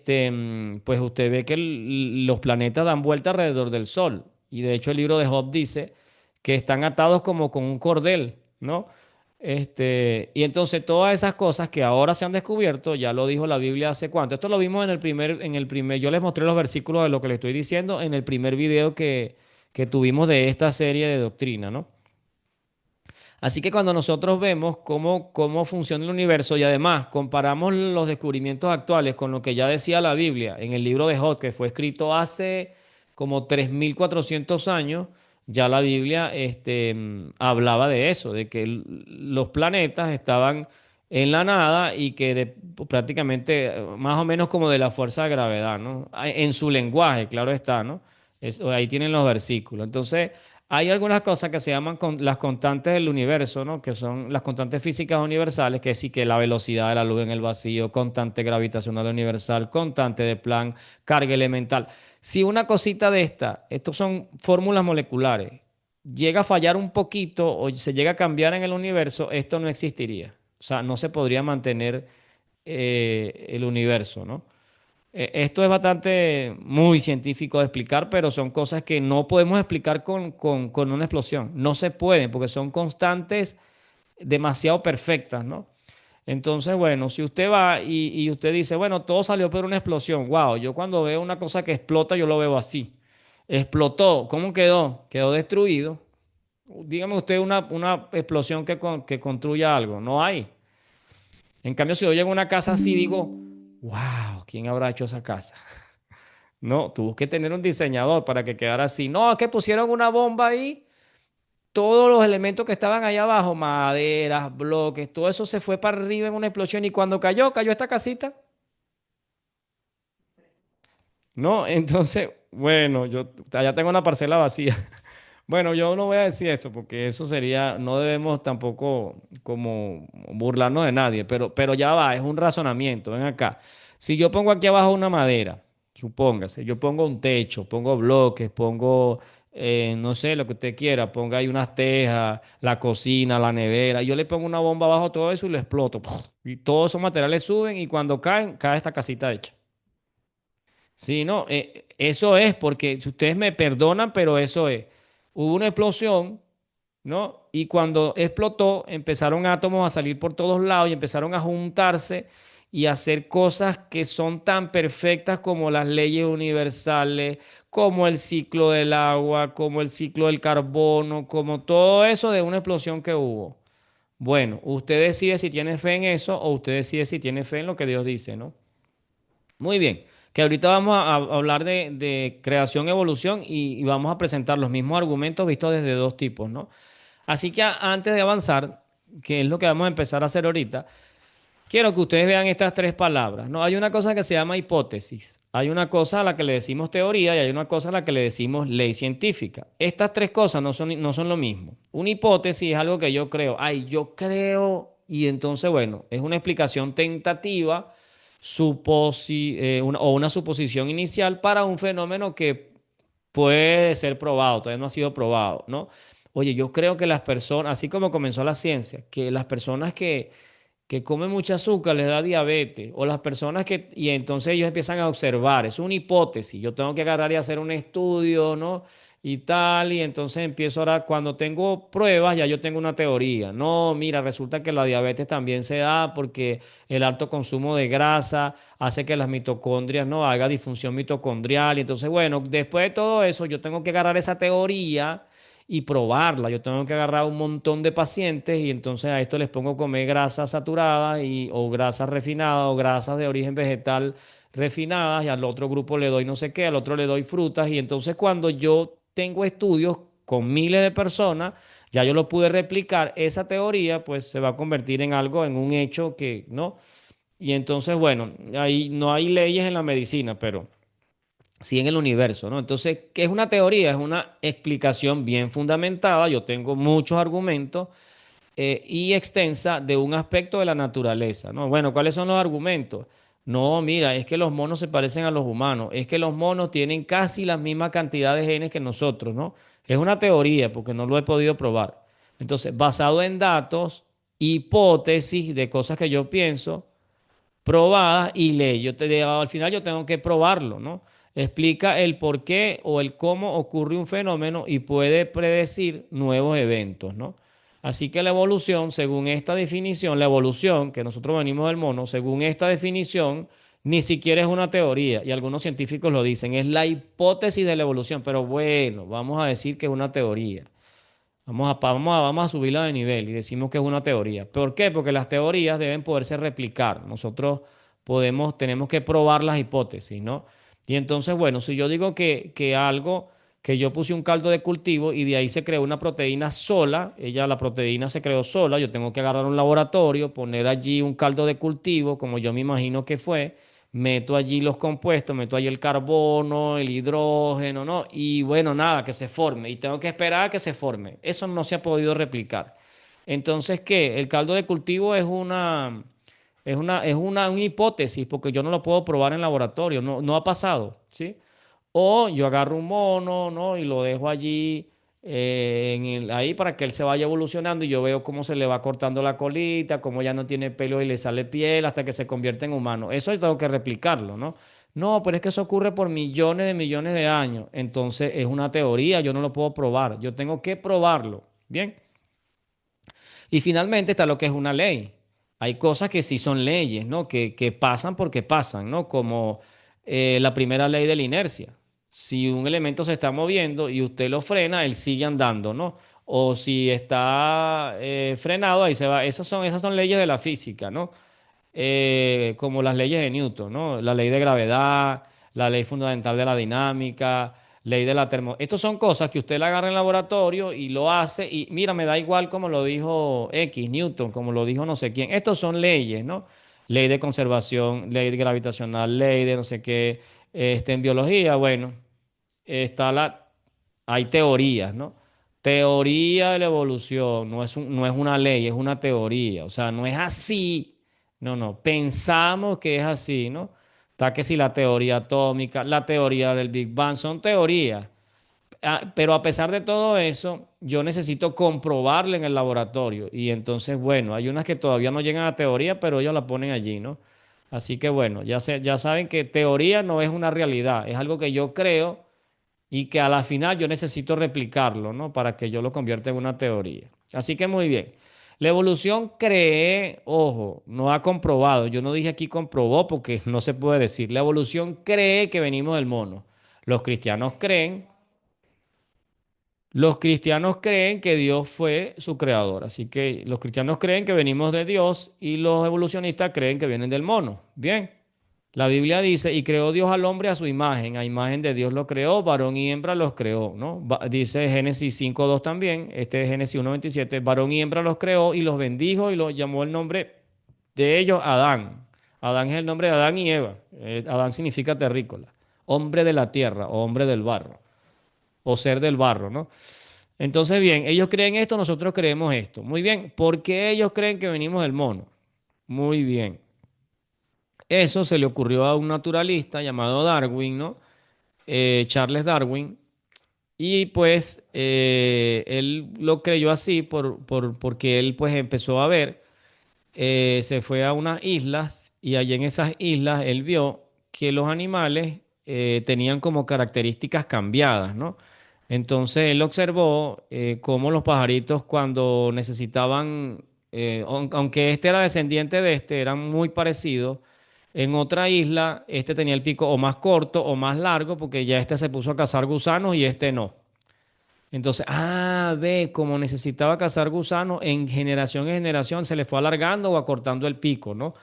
[SPEAKER 1] pues usted ve que los planetas dan vuelta alrededor del Sol. Y de hecho el libro de Job dice que están atados como con un cordel, ¿no? Y entonces todas esas cosas que ahora se han descubierto, ya lo dijo la Biblia hace cuánto. Esto lo vimos yo les mostré los versículos de lo que le estoy diciendo en el primer video que tuvimos de esta serie de doctrina, ¿no? Así que cuando nosotros vemos cómo funciona el universo y además comparamos los descubrimientos actuales con lo que ya decía la Biblia en el libro de Job, que fue escrito hace como 3.400 años, ya la Biblia hablaba de eso, de que los planetas estaban en la nada y que prácticamente más o menos como de la fuerza de gravedad, ¿no? En su lenguaje, claro está, ¿no? Ahí tienen los versículos. Entonces, hay algunas cosas que se llaman las constantes del universo, ¿no? Que son las constantes físicas universales, que sí que la velocidad de la luz en el vacío, constante gravitacional universal, constante de Planck, carga elemental. Si una cosita de esta, estos son fórmulas moleculares, llega a fallar un poquito o se llega a cambiar en el universo, esto no existiría. O sea, no se podría mantener el universo, ¿no? Esto es bastante muy científico de explicar, pero son cosas que no podemos explicar con una explosión. No se pueden porque son constantes demasiado perfectas, ¿no? Entonces, bueno, si usted va y usted dice, bueno, todo salió por una explosión. Wow, yo cuando veo una cosa que explota, yo lo veo así. Explotó. ¿Cómo quedó? Quedó destruido. Dígame usted una explosión que construya algo. No hay. En cambio, si yo llego a una casa así, digo, wow, ¿quién habrá hecho esa casa? No, tuvo que tener un diseñador para que quedara así. No, es que pusieron una bomba ahí, todos los elementos que estaban ahí abajo, maderas, bloques, todo eso se fue para arriba en una explosión y cuando cayó esta casita. No, entonces, bueno, yo ya tengo una parcela vacía. Bueno, yo no voy a decir eso porque eso sería, no debemos tampoco como burlarnos de nadie, pero ya va, es un razonamiento, ven acá. Si yo pongo aquí abajo una madera, supóngase, yo pongo un techo, pongo bloques, pongo, no sé, lo que usted quiera, ponga ahí unas tejas, la cocina, la nevera, yo le pongo una bomba abajo todo eso y lo exploto. Y todos esos materiales suben y cuando caen, cae esta casita hecha. Sí, no, eso es, porque si ustedes me perdonan, pero eso es. Hubo una explosión, ¿no? Y cuando explotó, empezaron átomos a salir por todos lados y empezaron a juntarse y a hacer cosas que son tan perfectas como las leyes universales, como el ciclo del agua, como el ciclo del carbono, como todo eso de una explosión que hubo. Bueno, usted decide si tiene fe en eso o usted decide si tiene fe en lo que Dios dice, ¿no? Muy bien, que ahorita vamos a hablar de creación, evolución y vamos a presentar los mismos argumentos vistos desde dos tipos, ¿no? Así que antes de avanzar, que es lo que vamos a empezar a hacer ahorita, quiero que ustedes vean estas tres palabras, ¿no? Hay una cosa que se llama hipótesis, hay una cosa a la que le decimos teoría y hay una cosa a la que le decimos ley científica. Estas tres cosas no son lo mismo. Una hipótesis es algo que yo creo, ay, yo creo, y entonces, bueno, es una explicación tentativa o una suposición inicial para un fenómeno que puede ser probado, todavía no ha sido probado, ¿no? Oye, yo creo que las personas, así como comenzó la ciencia, que las personas que comen mucho azúcar les da diabetes, o las personas y entonces ellos empiezan a observar, es una hipótesis, yo tengo que agarrar y hacer un estudio, ¿no? Y tal, y entonces empiezo ahora, cuando tengo pruebas, ya yo tengo una teoría. No, mira, resulta que la diabetes también se da porque el alto consumo de grasa hace que las mitocondrias no haga disfunción mitocondrial. Y entonces, bueno, después de todo eso, yo tengo que agarrar esa teoría y probarla. Yo tengo que agarrar un montón de pacientes y entonces a esto les pongo a comer grasas saturadas o grasas refinadas o grasas de origen vegetal refinadas y al otro grupo le doy no sé qué, al otro le doy frutas y entonces cuando yo tengo estudios con miles de personas, ya yo lo pude replicar, esa teoría pues se va a convertir en algo, en un hecho que, ¿no? Y entonces, bueno, ahí no hay leyes en la medicina, pero sí en el universo, ¿no? Entonces, ¿qué es una teoría? Es una explicación bien fundamentada, yo tengo muchos argumentos y extensa de un aspecto de la naturaleza, ¿no? Bueno, ¿cuáles son los argumentos? No, mira, es que los monos se parecen a los humanos, es que los monos tienen casi la misma cantidad de genes que nosotros, ¿no? Es una teoría porque no lo he podido probar. Entonces, basado en datos, hipótesis de cosas que yo pienso, probadas y ley. Al final yo tengo que probarlo, ¿no? Explica el por qué o el cómo ocurre un fenómeno y puede predecir nuevos eventos, ¿no? Así que la evolución, según esta definición, la evolución, que nosotros venimos del mono, según esta definición, ni siquiera es una teoría, y algunos científicos lo dicen, es la hipótesis de la evolución, pero bueno, vamos a decir que es una teoría. Vamos a subirla de nivel y decimos que es una teoría. ¿Por qué? Porque las teorías deben poderse replicar. Nosotros tenemos que probar las hipótesis, ¿no? Y entonces, bueno, si yo digo que algo, que yo puse un caldo de cultivo y de ahí se creó una proteína sola, la proteína se creó sola, yo tengo que agarrar un laboratorio, poner allí un caldo de cultivo, como yo me imagino que fue, meto allí los compuestos, meto allí el carbono, el hidrógeno, ¿no? Y bueno, nada, que se forme. Y tengo que esperar a que se forme. Eso no se ha podido replicar. Entonces, ¿qué? El caldo de cultivo es una hipótesis, porque yo no lo puedo probar en laboratorio, no ha pasado, ¿sí? O yo agarro un mono, ¿no? Y lo dejo allí ahí para que él se vaya evolucionando y yo veo cómo se le va cortando la colita, cómo ya no tiene pelo y le sale piel hasta que se convierte en humano. Eso yo tengo que replicarlo, ¿no? No, pero es que eso ocurre por millones de años. Entonces es una teoría, yo no lo puedo probar, yo tengo que probarlo. Bien. Y finalmente está lo que es una ley. Hay cosas que sí son leyes, ¿no? Que pasan porque pasan, ¿no? Como la primera ley de la inercia. Si un elemento se está moviendo y usted lo frena, él sigue andando, ¿no? O si está frenado, ahí se va. Esas son leyes de la física, ¿no? Como las leyes de Newton, ¿no? La ley de gravedad, la ley fundamental de la dinámica, ley de la termo. Estas son cosas que usted la agarra en laboratorio y lo hace y mira, me da igual como lo dijo X, Newton, como lo dijo no sé quién. Estos son leyes, ¿no? Ley de conservación, ley de gravitacional, ley de no sé qué. En biología, bueno, está hay teorías, ¿no? Teoría de la evolución, no es una ley, es una teoría. O sea, no es así. No, no. Pensamos que es así, ¿no? Está que si la teoría atómica, la teoría del Big Bang, son teorías. Pero a pesar de todo eso, yo necesito comprobarla en el laboratorio. Y entonces, bueno, hay unas que todavía no llegan a teoría, pero ellos la ponen allí, ¿no? Así que bueno, ya saben que teoría no es una realidad, es algo que yo creo y que a la final yo necesito replicarlo, ¿no? Para que yo lo convierta en una teoría. Así que muy bien. La evolución cree, ojo, no ha comprobado. Yo no dije aquí comprobó porque no se puede decir. La evolución cree que venimos del mono. Los cristianos creen, los cristianos creen que Dios fue su creador. Así que los cristianos creen que venimos de Dios y los evolucionistas creen que vienen del mono. Bien. La Biblia dice, y creó Dios al hombre a imagen de Dios lo creó, varón y hembra los creó, ¿no? Dice Génesis 5:2 también, este es Génesis 1:27, varón y hembra los creó y los bendijo y los llamó el nombre de ellos Adán. Adán es el nombre de Adán y Eva. Adán significa terrícola, hombre de la tierra o hombre del barro, o ser del barro, ¿no? Entonces, bien, ellos creen esto, nosotros creemos esto. Muy bien, ¿por qué ellos creen que venimos del mono? Muy bien. Eso se le ocurrió a un naturalista llamado Darwin, ¿no? Charles Darwin. Y pues él lo creyó así porque él pues empezó a ver, se fue a unas islas y allí en esas islas él vio que los animales tenían como características cambiadas, ¿no? Entonces él observó cómo los pajaritos cuando necesitaban, aunque este era descendiente de este, eran muy parecidos. En otra isla, este tenía el pico o más corto o más largo, porque ya este se puso a cazar gusanos y este no. Entonces, ve, como necesitaba cazar gusanos, en generación se le fue alargando o acortando el pico, ¿no?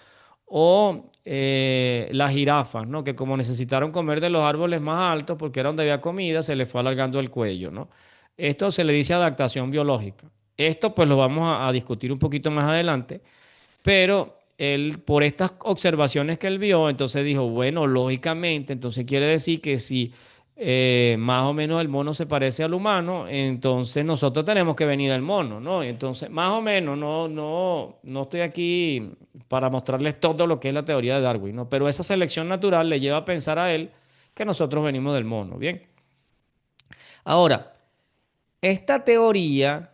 [SPEAKER 1] O las jirafas, ¿no? Que como necesitaron comer de los árboles más altos, porque era donde había comida, se le fue alargando el cuello, ¿no? Esto se le dice adaptación biológica. Esto pues lo vamos a discutir un poquito más adelante. Pero él, por estas observaciones que él vio, entonces dijo, bueno, lógicamente, entonces quiere decir que si más o menos el mono se parece al humano, entonces nosotros tenemos que venir del mono, ¿no? Entonces, más o menos, no estoy aquí para mostrarles todo lo que es la teoría de Darwin, ¿no? Pero esa selección natural le lleva a pensar a él que nosotros venimos del mono, ¿bien? Ahora, esta teoría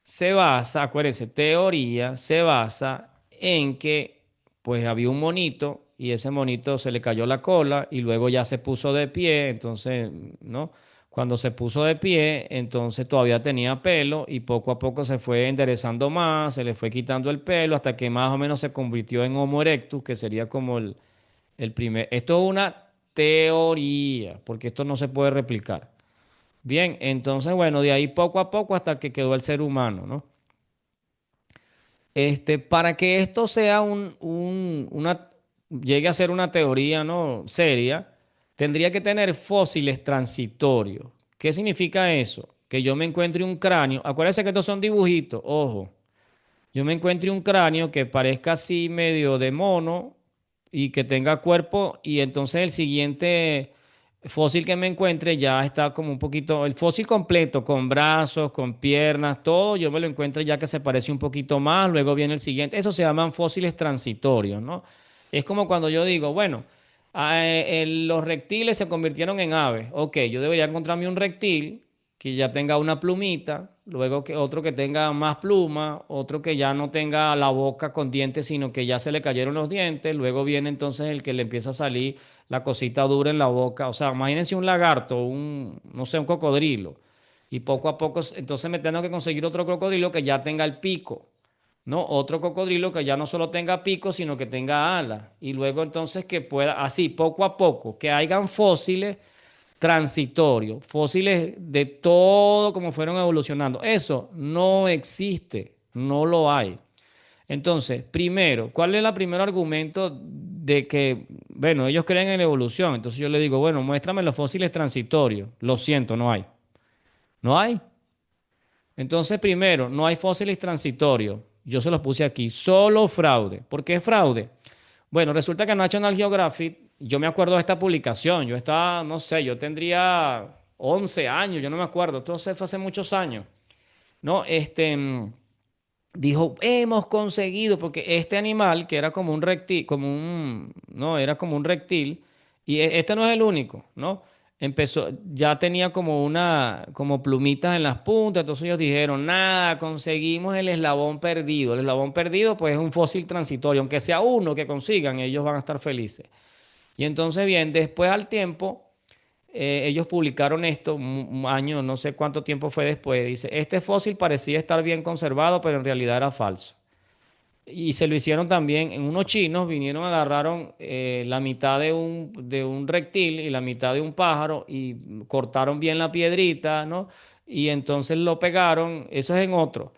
[SPEAKER 1] se basa, acuérdense, teoría se basa en que pues había un monito y ese monito se le cayó la cola y luego ya se puso de pie, entonces, ¿no? Cuando se puso de pie, entonces todavía tenía pelo y poco a poco se fue enderezando más, se le fue quitando el pelo hasta que más o menos se convirtió en Homo erectus, que sería como el primer. Esto es una teoría, porque esto no se puede replicar. Bien, entonces, bueno, de ahí poco a poco hasta que quedó el ser humano, ¿no? Para que esto sea llegue a ser una teoría, ¿no? Seria, tendría que tener fósiles transitorios. ¿Qué significa eso? Que yo me encuentre un cráneo. Acuérdense que estos son dibujitos, ojo. Yo me encuentre un cráneo que parezca así medio de mono y que tenga cuerpo y entonces el siguiente fósil que me encuentre ya está como un poquito, el fósil completo, con brazos, con piernas, todo, yo me lo encuentro ya que se parece un poquito más, luego viene el siguiente, eso se llaman fósiles transitorios, ¿no? Es como cuando yo digo, bueno, los reptiles se convirtieron en aves, ok, yo debería encontrarme un reptil que ya tenga una plumita, luego que otro que tenga más pluma, otro que ya no tenga la boca con dientes, sino que ya se le cayeron los dientes, luego viene entonces el que le empieza a salir la cosita dura en la boca, o sea, imagínense un lagarto, no sé, un cocodrilo, y poco a poco, entonces me tengo que conseguir otro cocodrilo que ya tenga el pico, ¿no? Otro cocodrilo que ya no solo tenga pico, sino que tenga alas, y luego entonces que pueda, así, poco a poco, que hayan fósiles transitorios, fósiles de todo como fueron evolucionando. Eso no existe, no lo hay. Entonces, primero, ¿cuál es el primer argumento de que, bueno, ellos creen en la evolución? Entonces yo le digo, bueno, muéstrame los fósiles transitorios. Lo siento, no hay. No hay. Entonces, primero, no hay fósiles transitorios. Yo se los puse aquí. Solo fraude. ¿Por qué fraude? Bueno, resulta que National Geographic, yo me acuerdo de esta publicación. Yo estaba, no sé, yo tendría 11 años, yo no me acuerdo. Esto fue hace muchos años. ¿No? Dijo, hemos conseguido, porque este animal, que era como un reptil, no, era como un reptil, y este no es el único, ¿no? Empezó, ya tenía como plumitas en las puntas, entonces ellos dijeron, nada, conseguimos el eslabón perdido. El eslabón perdido, pues es un fósil transitorio, aunque sea uno que consigan, ellos van a estar felices. Y entonces, bien, después al tiempo ellos publicaron esto un año, no sé cuánto tiempo fue después. Dice, este fósil parecía estar bien conservado, pero en realidad era falso. Y se lo hicieron también en unos chinos, vinieron, agarraron la mitad de un reptil y la mitad de un pájaro y cortaron bien la piedrita, ¿no? Y entonces lo pegaron, eso es en otro,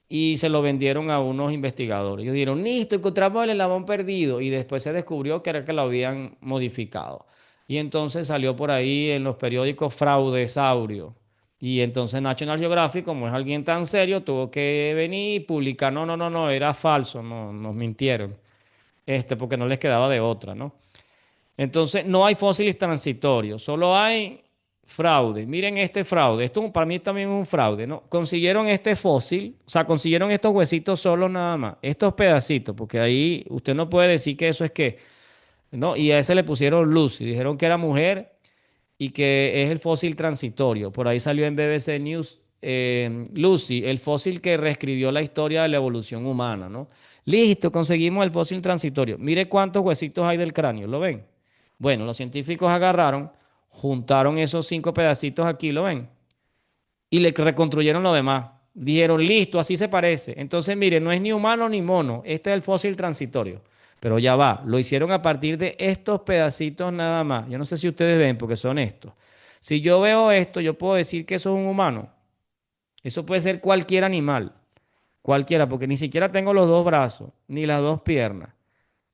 [SPEAKER 1] y se lo vendieron a unos investigadores. Ellos dijeron, listo, encontramos el eslabón perdido. Y después se descubrió que era que lo habían modificado. Y entonces salió por ahí en los periódicos Fraudesaurio. Y entonces National Geographic, como es alguien tan serio, tuvo que venir y publicar, no, no, no, no, era falso, no, nos mintieron. Porque no les quedaba de otra, ¿no? Entonces, no hay fósiles transitorios, solo hay fraude. Miren este fraude. Esto para mí también es un fraude, ¿no? Consiguieron este fósil, o sea, consiguieron estos huesitos solos nada más, estos pedacitos, porque ahí usted no puede decir que eso es que, ¿no? Y a ese le pusieron Lucy, dijeron que era mujer y que es el fósil transitorio. Por ahí salió en BBC News Lucy, el fósil que reescribió la historia de la evolución humana, ¿no? Listo, conseguimos el fósil transitorio. Mire cuántos huesitos hay del cráneo, ¿lo ven? Bueno, los científicos agarraron, juntaron esos 5 pedacitos aquí, ¿lo ven? Y le reconstruyeron lo demás. Dijeron, listo, así se parece. Entonces, mire, no es ni humano ni mono, este es el fósil transitorio. Pero ya va, lo hicieron a partir de estos pedacitos nada más. Yo no sé si ustedes ven, porque son estos. Si yo veo esto, yo puedo decir que eso es un humano. Eso puede ser cualquier animal, cualquiera, porque ni siquiera tengo los dos brazos, ni las dos piernas.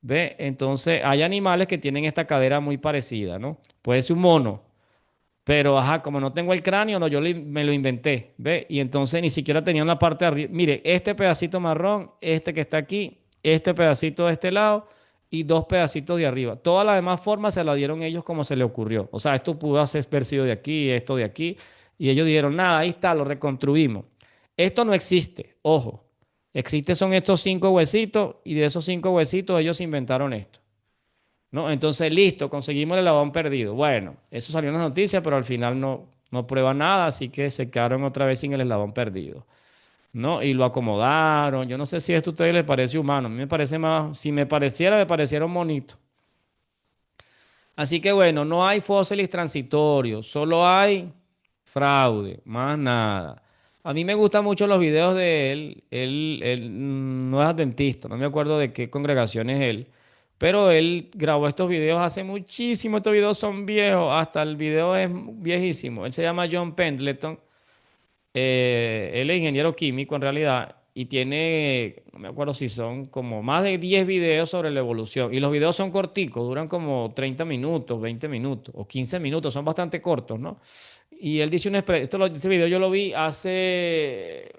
[SPEAKER 1] ¿Ve? Entonces, hay animales que tienen esta cadera muy parecida, ¿no? Puede ser un mono, pero ajá, como no tengo el cráneo, no, me lo inventé, ¿ve? Y entonces ni siquiera tenían la parte de arriba. Mire, este pedacito marrón, este que está aquí, este pedacito de este lado y dos pedacitos de arriba. Todas las demás formas se las dieron ellos como se les ocurrió. O sea, esto pudo haber sido de aquí, esto de aquí. Y ellos dijeron, nada, ahí está, lo reconstruimos. Esto no existe, ojo. Existe son estos cinco huesitos y de esos cinco huesitos ellos inventaron esto. ¿No? Entonces, listo, conseguimos el eslabón perdido. Bueno, eso salió en las noticias, pero al final no prueba nada, así que se quedaron otra vez sin el eslabón perdido. ¿No? Y lo acomodaron. Yo no sé si esto a ustedes les parece humano. A mí me parece más, si me pareciera, me pareciera un monito. Así que bueno, no hay fósiles transitorios, solo hay fraude, más nada. A mí me gustan mucho los videos de él. Él no es adventista, no me acuerdo de qué congregación es él. Pero él grabó estos videos hace muchísimo. Estos videos son viejos, hasta el video es viejísimo. Él se llama John Pendleton. Él es ingeniero químico en realidad y tiene, no me acuerdo si son como más de 10 videos sobre la evolución. Y los videos son corticos, duran como 30 minutos, 20 minutos o 15 minutos, son bastante cortos, ¿no? Y él dice este video yo lo vi hace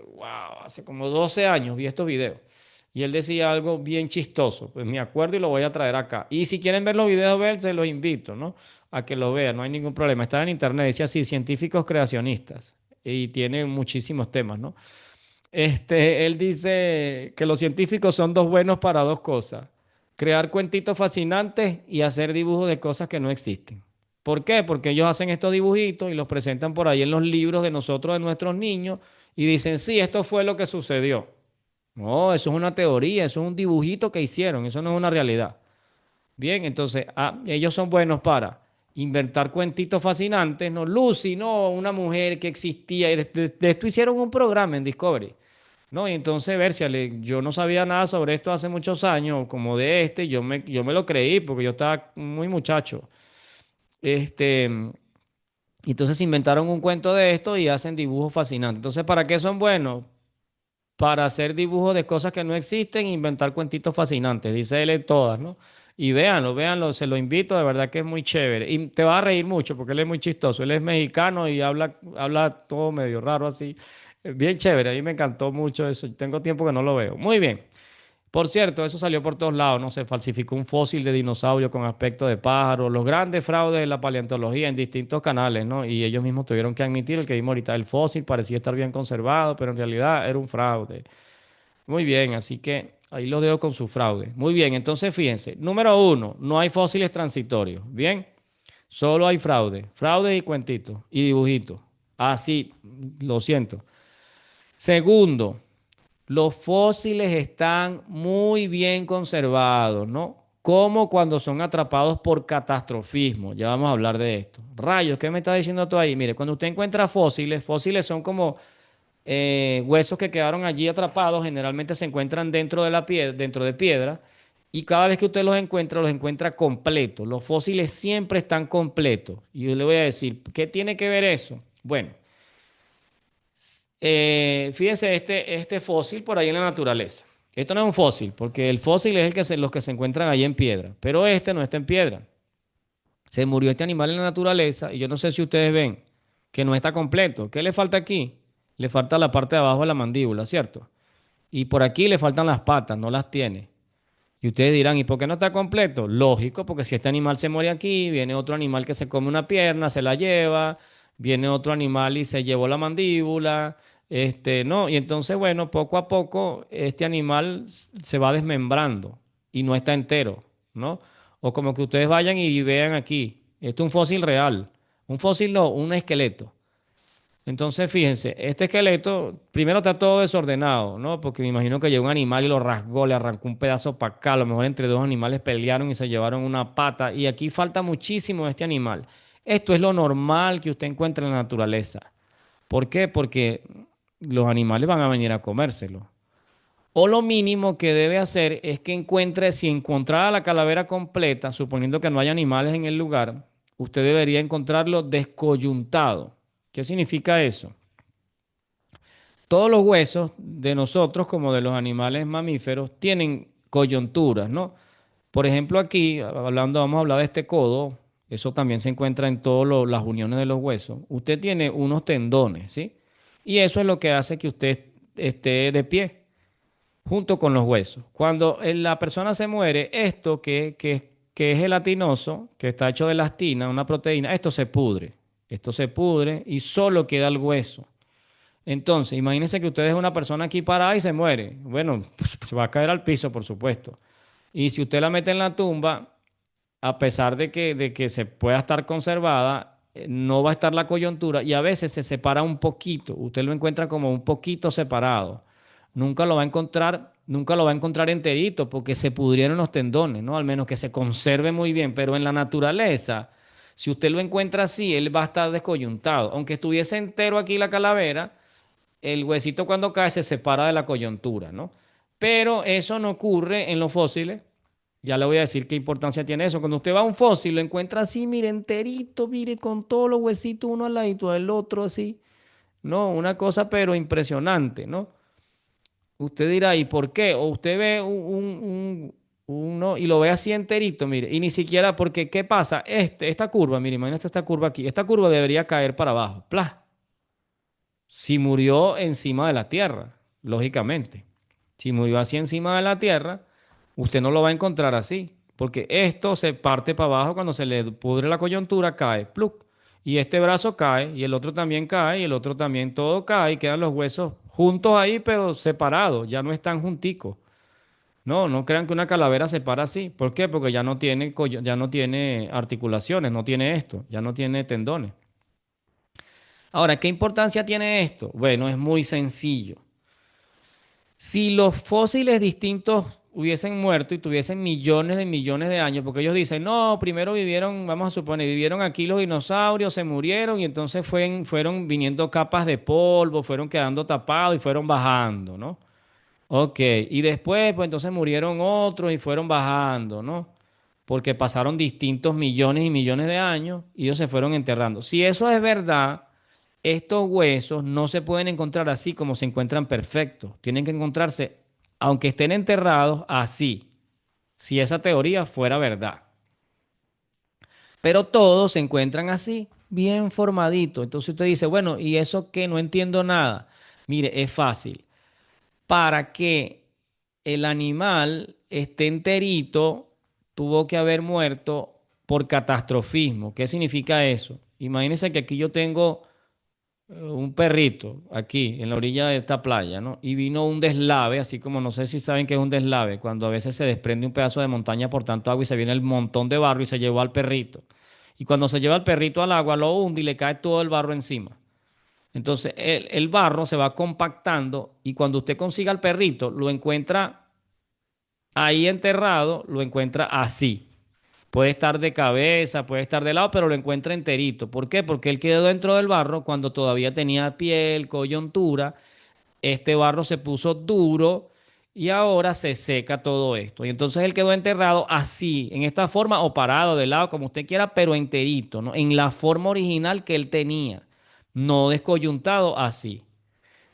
[SPEAKER 1] como 12 años, vi estos videos. Y él decía algo bien chistoso, pues me acuerdo y lo voy a traer acá. Y si quieren ver los videos de él, se los invito, ¿no? A que lo vean, no hay ningún problema. Está en internet, dice así, científicos creacionistas y tiene muchísimos temas, ¿no? Él dice que los científicos son dos buenos para dos cosas: crear cuentitos fascinantes y hacer dibujos de cosas que no existen. ¿Por qué? Porque ellos hacen estos dibujitos y los presentan por ahí en los libros de nosotros, de nuestros niños, y dicen, sí, esto fue lo que sucedió. No, eso es una teoría, eso es un dibujito que hicieron, eso no es una realidad. Bien, entonces, ellos son buenos para inventar cuentitos fascinantes, ¿no? Lucy, ¿no? Una mujer que existía, y de esto hicieron un programa en Discovery, ¿no? Y entonces, yo no sabía nada sobre esto hace muchos años, como de yo me lo creí porque yo estaba muy muchacho. Este, entonces inventaron un cuento de esto y hacen dibujos fascinantes. Entonces, ¿para qué son buenos? Para hacer dibujos de cosas que no existen e inventar cuentitos fascinantes, dice él en todas, ¿no? Y véanlo, véanlo, se lo invito, de verdad que es muy chévere. Y te va a reír mucho porque él es muy chistoso, él es mexicano y habla todo medio raro así. Bien chévere, a mí me encantó mucho eso, tengo tiempo que no lo veo. Muy bien. Por cierto, eso salió por todos lados, ¿no? Se falsificó un fósil de dinosaurio con aspecto de pájaro, los grandes fraudes de la paleontología en distintos canales, ¿no? Y ellos mismos tuvieron que admitir, el que vimos ahorita, el fósil parecía estar bien conservado, pero en realidad era un fraude. Muy bien, así que ahí lo dejo con su fraude. Muy bien, entonces fíjense. Número uno, no hay fósiles transitorios. Bien, solo hay fraude. Fraude y cuentitos y dibujitos. Así, lo siento. Segundo, los fósiles están muy bien conservados, ¿no? Como cuando son atrapados por catastrofismo. Ya vamos a hablar de esto. Rayos, ¿qué me está diciendo tú ahí? Mire, cuando usted encuentra fósiles, fósiles son como huesos que quedaron allí atrapados, generalmente se encuentran dentro de la piedra, dentro de piedra, y cada vez que usted los encuentra completos. Los fósiles siempre están completos. Y yo le voy a decir, ¿qué tiene que ver eso? Bueno, fíjese este fósil por ahí en la naturaleza. Esto no es un fósil, porque el fósil es los que se encuentran ahí en piedra, pero este no está en piedra. Se murió este animal en la naturaleza y yo no sé si ustedes ven que no está completo. ¿Qué le falta aquí? Le falta la parte de abajo de la mandíbula, ¿cierto? Y por aquí le faltan las patas, no las tiene. Y ustedes dirán, ¿y por qué no está completo? Lógico, porque si este animal se muere aquí, viene otro animal que se come una pierna, se la lleva, viene otro animal y se llevó la mandíbula, no, y entonces, bueno, poco a poco este animal se va desmembrando y no está entero, ¿no? O como que ustedes vayan y vean aquí, esto es un fósil real, un fósil no, un esqueleto. Entonces, fíjense, este esqueleto primero está todo desordenado, ¿no? Porque me imagino que llegó un animal y lo rasgó, le arrancó un pedazo para acá. A lo mejor entre dos animales pelearon y se llevaron una pata. Y aquí falta muchísimo de este animal. Esto es lo normal que usted encuentra en la naturaleza. ¿Por qué? Porque los animales van a venir a comérselo. O lo mínimo que debe hacer es que encuentre, si encontrara la calavera completa, suponiendo que no hay animales en el lugar, usted debería encontrarlo descoyuntado. ¿Qué significa eso? Todos los huesos de nosotros, como de los animales mamíferos, tienen coyunturas, ¿no? Por ejemplo, aquí, vamos a hablar de este codo, eso también se encuentra en todas las uniones de los huesos. Usted tiene unos tendones, ¿sí? Y eso es lo que hace que usted esté de pie. junto con los huesos. Cuando la persona se muere, esto que es gelatinoso, que está hecho de elastina, una proteína, esto se pudre. Esto se pudre y solo queda el hueso. Entonces, imagínense que usted es una persona aquí parada y se muere. Bueno, pues, se va a caer al piso, por supuesto. Y si usted la mete en la tumba, a pesar de que se pueda estar conservada, no va a estar la coyuntura y a veces se separa un poquito. Usted lo encuentra como un poquito separado. Nunca lo va a encontrar, nunca lo va a encontrar enterito porque se pudrieron los tendones, ¿no? Al menos que se conserve muy bien. Pero en la naturaleza, si usted lo encuentra así, él va a estar descoyuntado. Aunque estuviese entero aquí la calavera, el huesito cuando cae se separa de la coyuntura, ¿no? Pero eso no ocurre en los fósiles. Ya le voy a decir qué importancia tiene eso. Cuando usted va a un fósil, lo encuentra así, mire, enterito, mire, con todos los huesitos uno al ladito del otro, así. No, una cosa pero impresionante, ¿no? Usted dirá, ¿y por qué? O usted ve uno y lo ve así enterito, mire, y ni siquiera, porque ¿qué pasa? Esta curva, mire, imagínate esta curva aquí. Esta curva debería caer para abajo. ¡Plah! Si murió encima de la tierra, lógicamente. Si murió así encima de la tierra, usted no lo va a encontrar así, porque esto se parte para abajo cuando se le pudre la coyuntura, cae, ¡pluc! Y este brazo cae, y el otro también cae, y el otro también, todo cae, y quedan los huesos juntos ahí, pero separados, ya no están junticos. No, no crean que una calavera se para así. ¿Por qué? Porque ya no tiene, ya no tiene articulaciones, no tiene esto, ya no tiene tendones. Ahora, ¿qué importancia tiene esto? Bueno, es muy sencillo. Si los fósiles distintos hubiesen muerto y tuviesen millones de millones de años, porque ellos dicen, no, primero vivieron, vamos a suponer, vivieron aquí los dinosaurios, se murieron y entonces fueron viniendo capas de polvo, fueron quedando tapados y fueron bajando, ¿no? Ok, y después, pues entonces murieron otros y fueron bajando, ¿no? Porque pasaron distintos millones y millones de años y ellos se fueron enterrando. Si eso es verdad, estos huesos no se pueden encontrar así como se encuentran perfectos. Tienen que encontrarse, aunque estén enterrados, así, si esa teoría fuera verdad. Pero todos se encuentran así, bien formaditos. Entonces usted dice, bueno, ¿y eso qué? No entiendo nada. Mire, es fácil. Para que el animal esté enterito, tuvo que haber muerto por catastrofismo. ¿Qué significa eso? Imagínense que aquí yo tengo un perrito aquí en la orilla de esta playa, ¿no? Y vino un deslave, así como no sé si saben qué es un deslave, cuando a veces se desprende un pedazo de montaña por tanto agua y se viene el montón de barro y se llevó al perrito. Y cuando se lleva al perrito al agua, lo hunde y le cae todo el barro encima. Entonces el barro se va compactando y cuando usted consiga al perrito, lo encuentra ahí enterrado, lo encuentra así. Puede estar de cabeza, puede estar de lado, pero lo encuentra enterito. ¿Por qué? Porque él quedó dentro del barro cuando todavía tenía piel, coyuntura. Este barro se puso duro y ahora se seca todo esto. Y entonces él quedó enterrado así, en esta forma o parado de lado, como usted quiera, pero enterito, ¿no? En la forma original que él tenía, no descoyuntado así.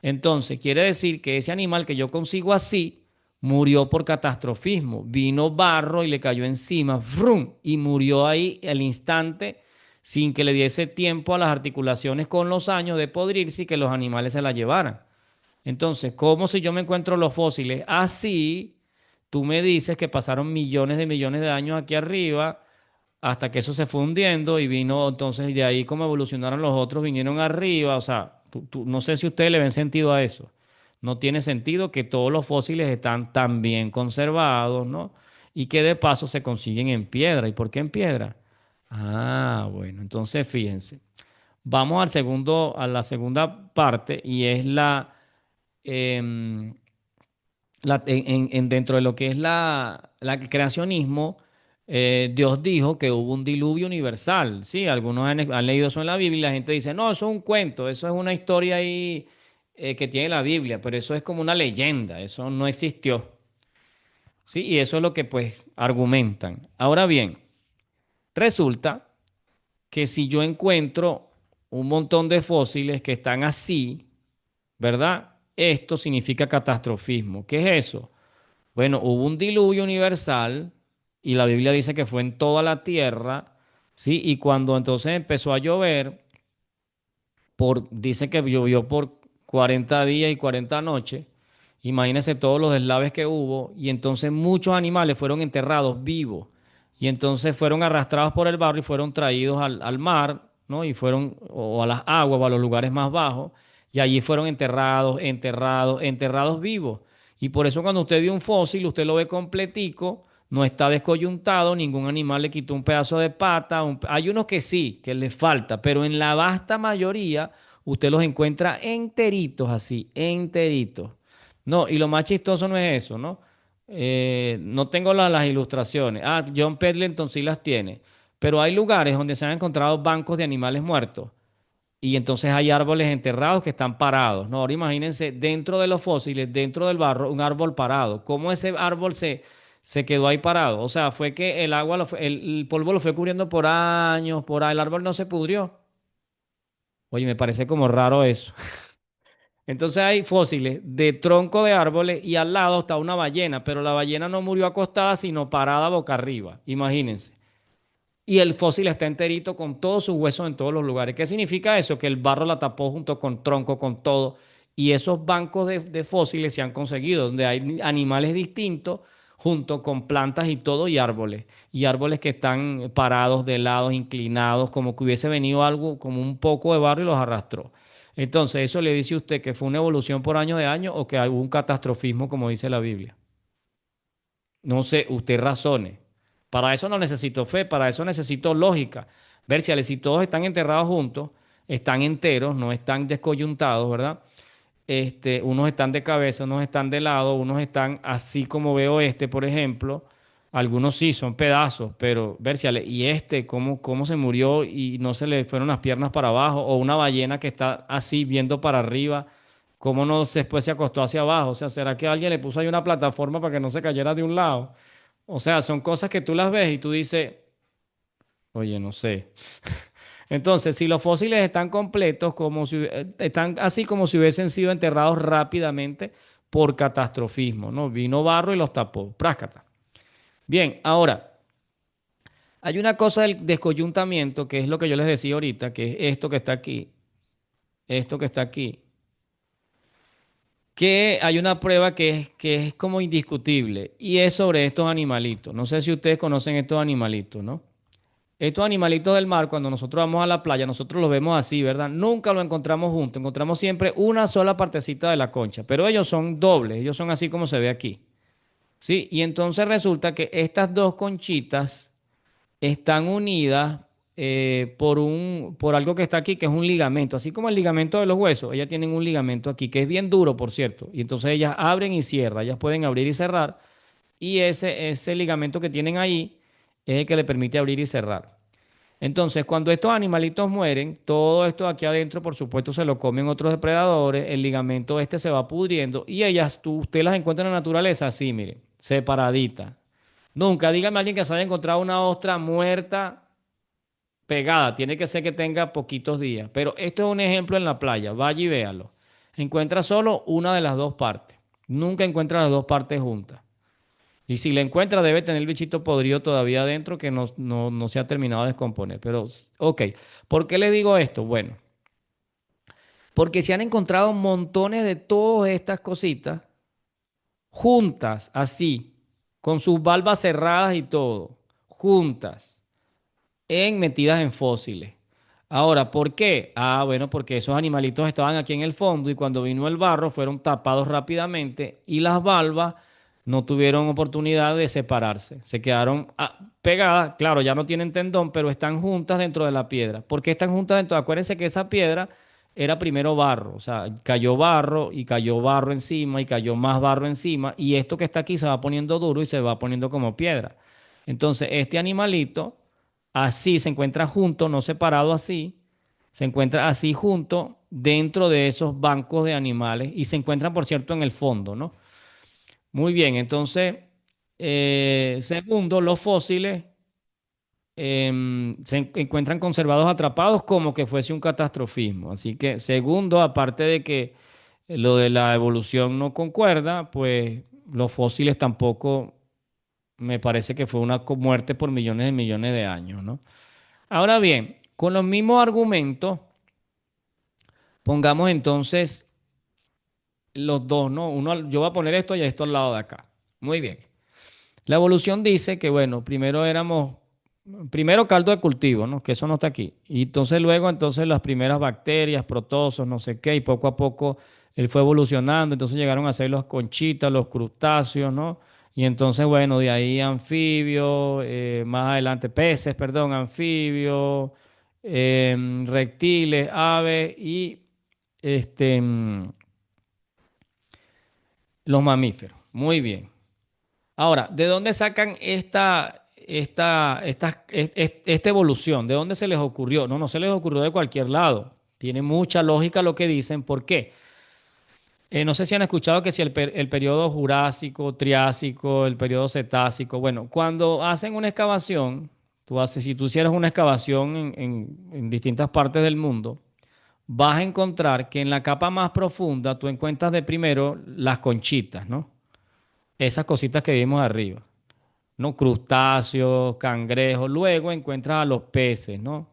[SPEAKER 1] Entonces, quiere decir que ese animal que yo consigo así murió por catastrofismo. Vino barro y le cayó encima, ¡vrum! Y murió ahí al instante sin que le diese tiempo a las articulaciones con los años de podrirse y que los animales se la llevaran. Entonces, ¿cómo si yo me encuentro los fósiles así? Tú me dices que pasaron millones de años aquí arriba hasta que eso se fue hundiendo y vino entonces de ahí como evolucionaron los otros, vinieron arriba, o sea, no sé si ustedes le ven sentido a eso. No tiene sentido que todos los fósiles están tan bien conservados, ¿no? Y que de paso se consiguen en piedra. ¿Y por qué en piedra? Ah, bueno, entonces fíjense. Vamos a la segunda parte y es em, dentro de lo que es el creacionismo, Dios dijo que hubo un diluvio universal. Sí, algunos han leído eso en la Biblia y la gente dice, no, eso es un cuento, eso es una historia ahí que tiene la Biblia, pero eso es como una leyenda, eso no existió. Sí, y eso es lo que pues argumentan. Ahora bien, resulta que si yo encuentro un montón de fósiles que están así, ¿verdad? Esto significa catastrofismo. ¿Qué es eso? Bueno, hubo un diluvio universal y la Biblia dice que fue en toda la tierra, ¿sí? Y cuando entonces empezó a llover, dice que llovió por 40 días y 40 noches, Imagínense todos los deslaves que hubo y entonces muchos animales fueron enterrados vivos y entonces fueron arrastrados por el barro y fueron traídos al mar, ¿no? Y fueron o a las aguas o a los lugares más bajos y allí fueron enterrados, enterrados, enterrados vivos. Y por eso cuando usted ve un fósil, usted lo ve completico, no está descoyuntado, ningún animal le quitó un pedazo de pata. Hay unos que sí, que les falta, pero en la vasta mayoría usted los encuentra enteritos así, enteritos. No, y lo más chistoso no es eso, ¿no? No tengo las ilustraciones. Ah, John Pendleton sí las tiene. Pero hay lugares donde se han encontrado bancos de animales muertos. Y entonces hay árboles enterrados que están parados, ¿no? Ahora imagínense dentro de los fósiles, dentro del barro, un árbol parado. ¿Cómo ese árbol se quedó ahí parado? O sea, fue que el agua, el polvo lo fue cubriendo por años, por ahí. El árbol no se pudrió. Oye, me parece como raro eso. Entonces hay fósiles de tronco de árboles y al lado está una ballena, pero la ballena no murió acostada, sino parada boca arriba. Imagínense. Y el fósil está enterito con todos sus huesos en todos los lugares. ¿Qué significa eso? Que el barro la tapó junto con tronco, con todo. Y esos bancos de fósiles se han conseguido, donde hay animales distintos, junto con plantas y todo, y árboles. Y árboles que están parados, de lados, inclinados, como que hubiese venido algo, como un poco de barro y los arrastró. Entonces, ¿eso le dice a usted que fue una evolución por años de años o que hubo un catastrofismo, como dice la Biblia? No sé, usted razone. Para eso no necesito fe, para eso necesito lógica. Ver si todos están enterrados juntos, están enteros, no están descoyuntados, ¿verdad? Unos están de cabeza, unos están de lado, unos están así como veo este, por ejemplo. Algunos sí son pedazos, pero ver y cómo se murió y no se le fueron las piernas para abajo, o una ballena que está así viendo para arriba, cómo no después se acostó hacia abajo. O sea, ¿será que alguien le puso ahí una plataforma para que no se cayera de un lado? O sea, son cosas que tú las ves y tú dices, oye, no sé. Entonces, si los fósiles están completos, están así como si hubiesen sido enterrados rápidamente por catastrofismo, ¿no? Vino barro y los tapó. Prácata. Bien, ahora, hay una cosa del descoyuntamiento, que es lo que yo les decía ahorita, que es esto que está aquí, esto que está aquí, que hay una prueba que es como indiscutible, y es sobre estos animalitos. No sé si ustedes conocen estos animalitos, ¿no? Estos animalitos del mar, cuando nosotros vamos a la playa, nosotros los vemos así, ¿verdad? Nunca lo encontramos juntos, encontramos siempre una sola partecita de la concha, pero ellos son dobles, ellos son así como se ve aquí, ¿sí? Y entonces resulta que estas dos conchitas están unidas por algo que está aquí, que es un ligamento, así como el ligamento de los huesos, ellas tienen un ligamento aquí, que es bien duro, por cierto, y entonces ellas abren y cierran, ellas pueden abrir y cerrar, y ese ligamento que tienen ahí es el que le permite abrir y cerrar. Entonces, cuando estos animalitos mueren, todo esto de aquí adentro, por supuesto, se lo comen otros depredadores, el ligamento este se va pudriendo y ellas, usted las encuentra en la naturaleza así, mire, separaditas. Nunca, dígame a alguien que se haya encontrado una ostra muerta pegada, tiene que ser que tenga poquitos días, pero esto es un ejemplo en la playa, vaya y véalo. Encuentra solo una de las dos partes, nunca encuentra las dos partes juntas. Y si la encuentra, debe tener el bichito podrido todavía adentro que no se ha terminado de descomponer. Pero, ok, ¿por qué le digo esto? Bueno, porque se han encontrado montones de todas estas cositas juntas, así, con sus valvas cerradas y todo, juntas, metidas en fósiles. Ahora, ¿por qué? Ah, bueno, porque esos animalitos estaban aquí en el fondo y cuando vino el barro fueron tapados rápidamente y las valvas no tuvieron oportunidad de separarse. Se quedaron pegadas, claro, ya no tienen tendón, pero están juntas dentro de la piedra. ¿Por qué están juntas dentro? Acuérdense que esa piedra era primero barro, o sea, cayó barro y cayó barro encima y cayó más barro encima y esto que está aquí se va poniendo duro y se va poniendo como piedra. Entonces, este animalito así se encuentra junto, no separado así, se encuentra así junto dentro de esos bancos de animales y se encuentran, por cierto, en el fondo, ¿no? Muy bien, entonces, segundo, los fósiles encuentran conservados atrapados como que fuese un catastrofismo. Así que, segundo, aparte de que lo de la evolución no concuerda, pues los fósiles tampoco me parece que fue una muerte por millones de millones de años, ¿no? Ahora bien, con los mismos argumentos, pongamos entonces los dos, ¿no? Yo voy a poner esto y esto al lado de acá. Muy bien. La evolución dice que, bueno, primero caldo de cultivo, ¿no? Que eso no está aquí. Y entonces luego, entonces las primeras bacterias, protozoos, no sé qué, y poco a poco él fue evolucionando. Entonces llegaron a ser los conchitas, los crustáceos, ¿no? Y entonces, bueno, de ahí anfibios, más adelante peces, perdón, anfibios, reptiles, aves y este, los mamíferos. Muy bien. Ahora, ¿de dónde sacan esta evolución? ¿De dónde se les ocurrió? No, no se les ocurrió de cualquier lado. Tiene mucha lógica lo que dicen. ¿Por qué? No sé si han escuchado que si el periodo Jurásico, Triásico, el periodo Cetácico. Bueno, cuando hacen una excavación, si tú hicieras una excavación en distintas partes del mundo, vas a encontrar que en la capa más profunda tú encuentras de primero las conchitas, ¿no? Esas cositas que vimos arriba. ¿No? Crustáceos, cangrejos. Luego encuentras a los peces, ¿no?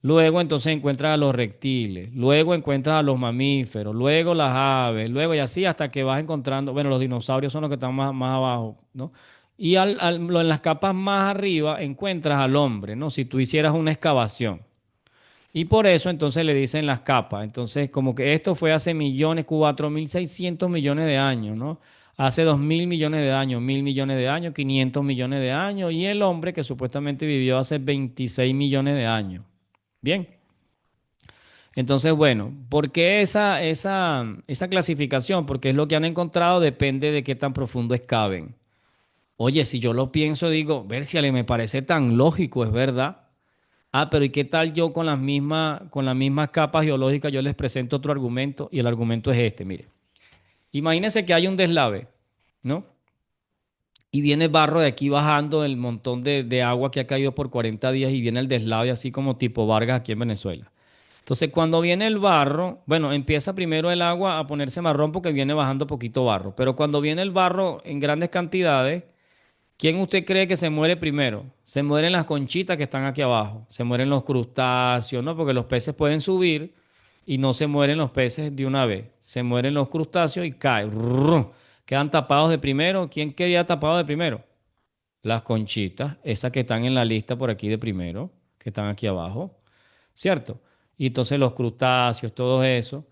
[SPEAKER 1] Luego entonces encuentras a los reptiles. Luego encuentras a los mamíferos. Luego las aves. Luego y así hasta que vas encontrando, bueno, los dinosaurios son los que están más abajo, ¿no? Y en las capas más arriba encuentras al hombre, ¿no? Si tú hicieras una excavación. Y por eso entonces le dicen las capas. Entonces, como que esto fue hace millones, 4.600 millones de años, ¿no? Hace 2.000 millones de años, 1.000 millones de años, 500 millones de años. Y el hombre que supuestamente vivió hace 26 millones de años. Bien. Entonces, bueno, ¿por qué esa clasificación? Porque es lo que han encontrado, depende de qué tan profundo excaven. Oye, si yo lo pienso, digo, ver si me parece tan lógico, es verdad. Ah, pero ¿y qué tal yo con las mismas capas geológicas yo les presento otro argumento? Y el argumento es este, mire. Imagínense que hay un deslave, ¿no? Y viene barro de aquí bajando el montón de agua que ha caído por 40 días y viene el deslave así como tipo Vargas aquí en Venezuela. Entonces, cuando viene el barro, bueno, empieza primero el agua a ponerse marrón porque viene bajando poquito barro. Pero cuando viene el barro en grandes cantidades, ¿quién usted cree que se muere primero? Se mueren las conchitas que están aquí abajo, se mueren los crustáceos, ¿no? Porque los peces pueden subir y no se mueren los peces de una vez. Se mueren los crustáceos y caen. Rrrrum. Quedan tapados de primero. ¿Quién queda tapado de primero? Las conchitas, esas que están en la lista por aquí de primero, que están aquí abajo, ¿cierto? Y entonces los crustáceos, todo eso.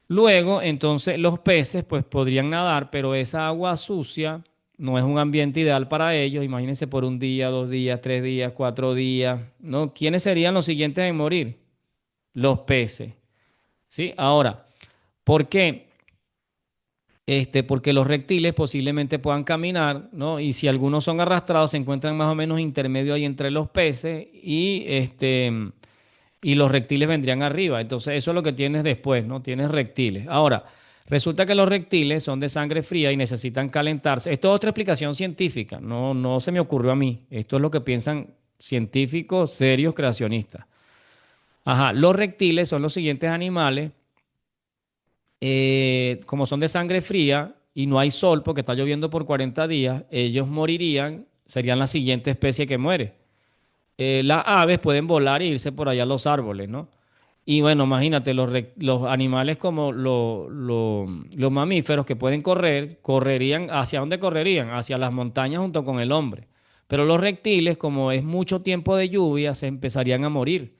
[SPEAKER 1] Luego, entonces, los peces pues podrían nadar, pero esa agua sucia no es un ambiente ideal para ellos. Imagínense por un día, 2 días, 3 días, 4 días, ¿no? ¿Quiénes serían los siguientes en morir? Los peces, ¿sí? Ahora, ¿por qué? Porque los reptiles posiblemente puedan caminar, ¿no? Y si algunos son arrastrados, se encuentran más o menos intermedio ahí entre los peces y los reptiles vendrían arriba. Entonces, eso es lo que tienes después, ¿no? Tienes reptiles. Ahora, resulta que los reptiles son de sangre fría y necesitan calentarse. Esto es otra explicación científica, no, no se me ocurrió a mí. Esto es lo que piensan científicos serios creacionistas. Ajá, los reptiles son los siguientes animales, como son de sangre fría y no hay sol porque está lloviendo por 40 días, ellos morirían, serían la siguiente especie que muere. Las aves pueden volar e irse por allá a los árboles, ¿no? Y bueno, imagínate, los animales como los mamíferos que pueden correr, correrían, ¿hacia dónde correrían? Hacia las montañas junto con el hombre. Pero los reptiles, como es mucho tiempo de lluvia, se empezarían a morir.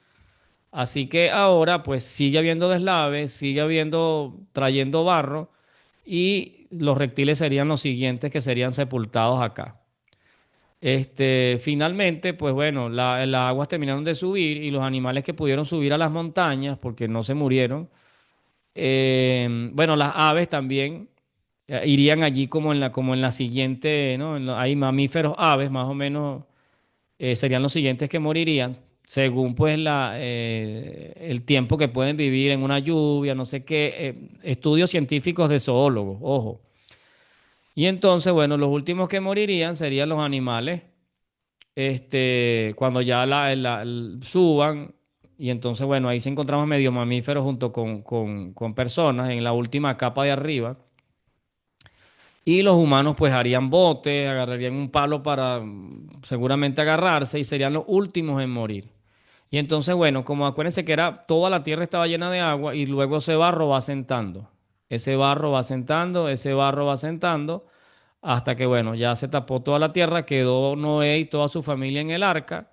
[SPEAKER 1] Así que ahora, pues sigue habiendo deslaves, sigue habiendo, trayendo barro, y los reptiles serían los siguientes que serían sepultados acá. Finalmente, pues bueno, las aguas terminaron de subir y los animales que pudieron subir a las montañas, porque no se murieron, bueno, las aves también irían allí como en la siguiente, ¿no? Hay mamíferos aves, más o menos, serían los siguientes que morirían, según pues el tiempo que pueden vivir en una lluvia, no sé qué, estudios científicos de zoólogos, ojo. Y entonces, bueno, los últimos que morirían serían los animales cuando ya suban, y entonces, bueno, ahí se encontramos medio mamíferos junto con personas en la última capa de arriba, y los humanos pues harían botes, agarrarían un palo para seguramente agarrarse y serían los últimos en morir. Y entonces, bueno, como acuérdense que toda la tierra estaba llena de agua y luego ese barro va asentando. Ese barro va sentando, ese barro va sentando, hasta que, bueno, ya se tapó toda la tierra, quedó Noé y toda su familia en el arca.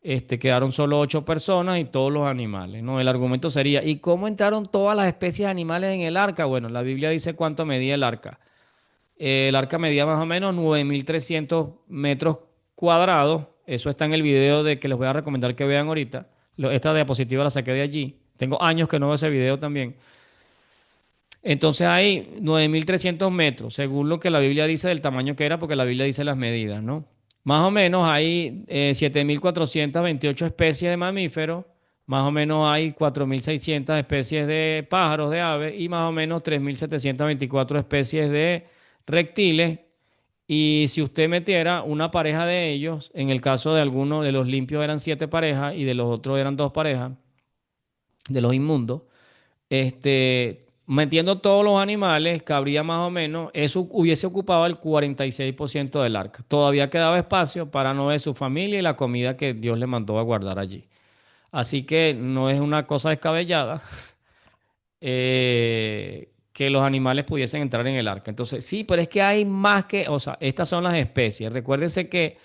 [SPEAKER 1] Quedaron solo 8 personas y todos los animales, ¿no? El argumento sería, ¿y cómo entraron todas las especies de animales en el arca? Bueno, la Biblia dice cuánto medía el arca. El arca medía más o menos 9.300 metros cuadrados. Eso está en el video de que les voy a recomendar que vean ahorita. Esta diapositiva la saqué de allí. Tengo años que no veo ese video también. Entonces hay 9.300 metros, según lo que la Biblia dice del tamaño que era, porque la Biblia dice las medidas, ¿no? Más o menos hay 7.428 especies de mamíferos, más o menos hay 4.600 especies de pájaros, de aves, y más o menos 3.724 especies de reptiles. Y si usted metiera una pareja de ellos, en el caso de algunos de los limpios eran 7 parejas y de los otros eran 2 parejas, de los inmundos, metiendo todos los animales, cabría más o menos, eso hubiese ocupado el 46% del arca. Todavía quedaba espacio para Noé, su familia y la comida que Dios le mandó a guardar allí. Así que no es una cosa descabellada que los animales pudiesen entrar en el arca. Entonces, sí, pero es que hay más que, o sea, estas son las especies. Recuérdense que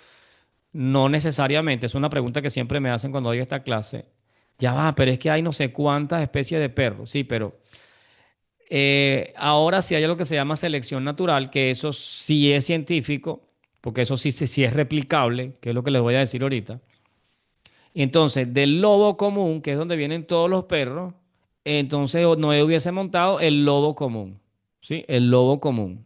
[SPEAKER 1] no necesariamente, es una pregunta que siempre me hacen cuando doy esta clase. Ya va, pero es que hay no sé cuántas especies de perros. Sí, pero ahora sí hay lo que se llama selección natural, que eso sí es científico, porque eso sí, sí es replicable, que es lo que les voy a decir ahorita. Entonces, del lobo común, que es donde vienen todos los perros, entonces Noé hubiese montado el lobo común, ¿sí? El lobo común.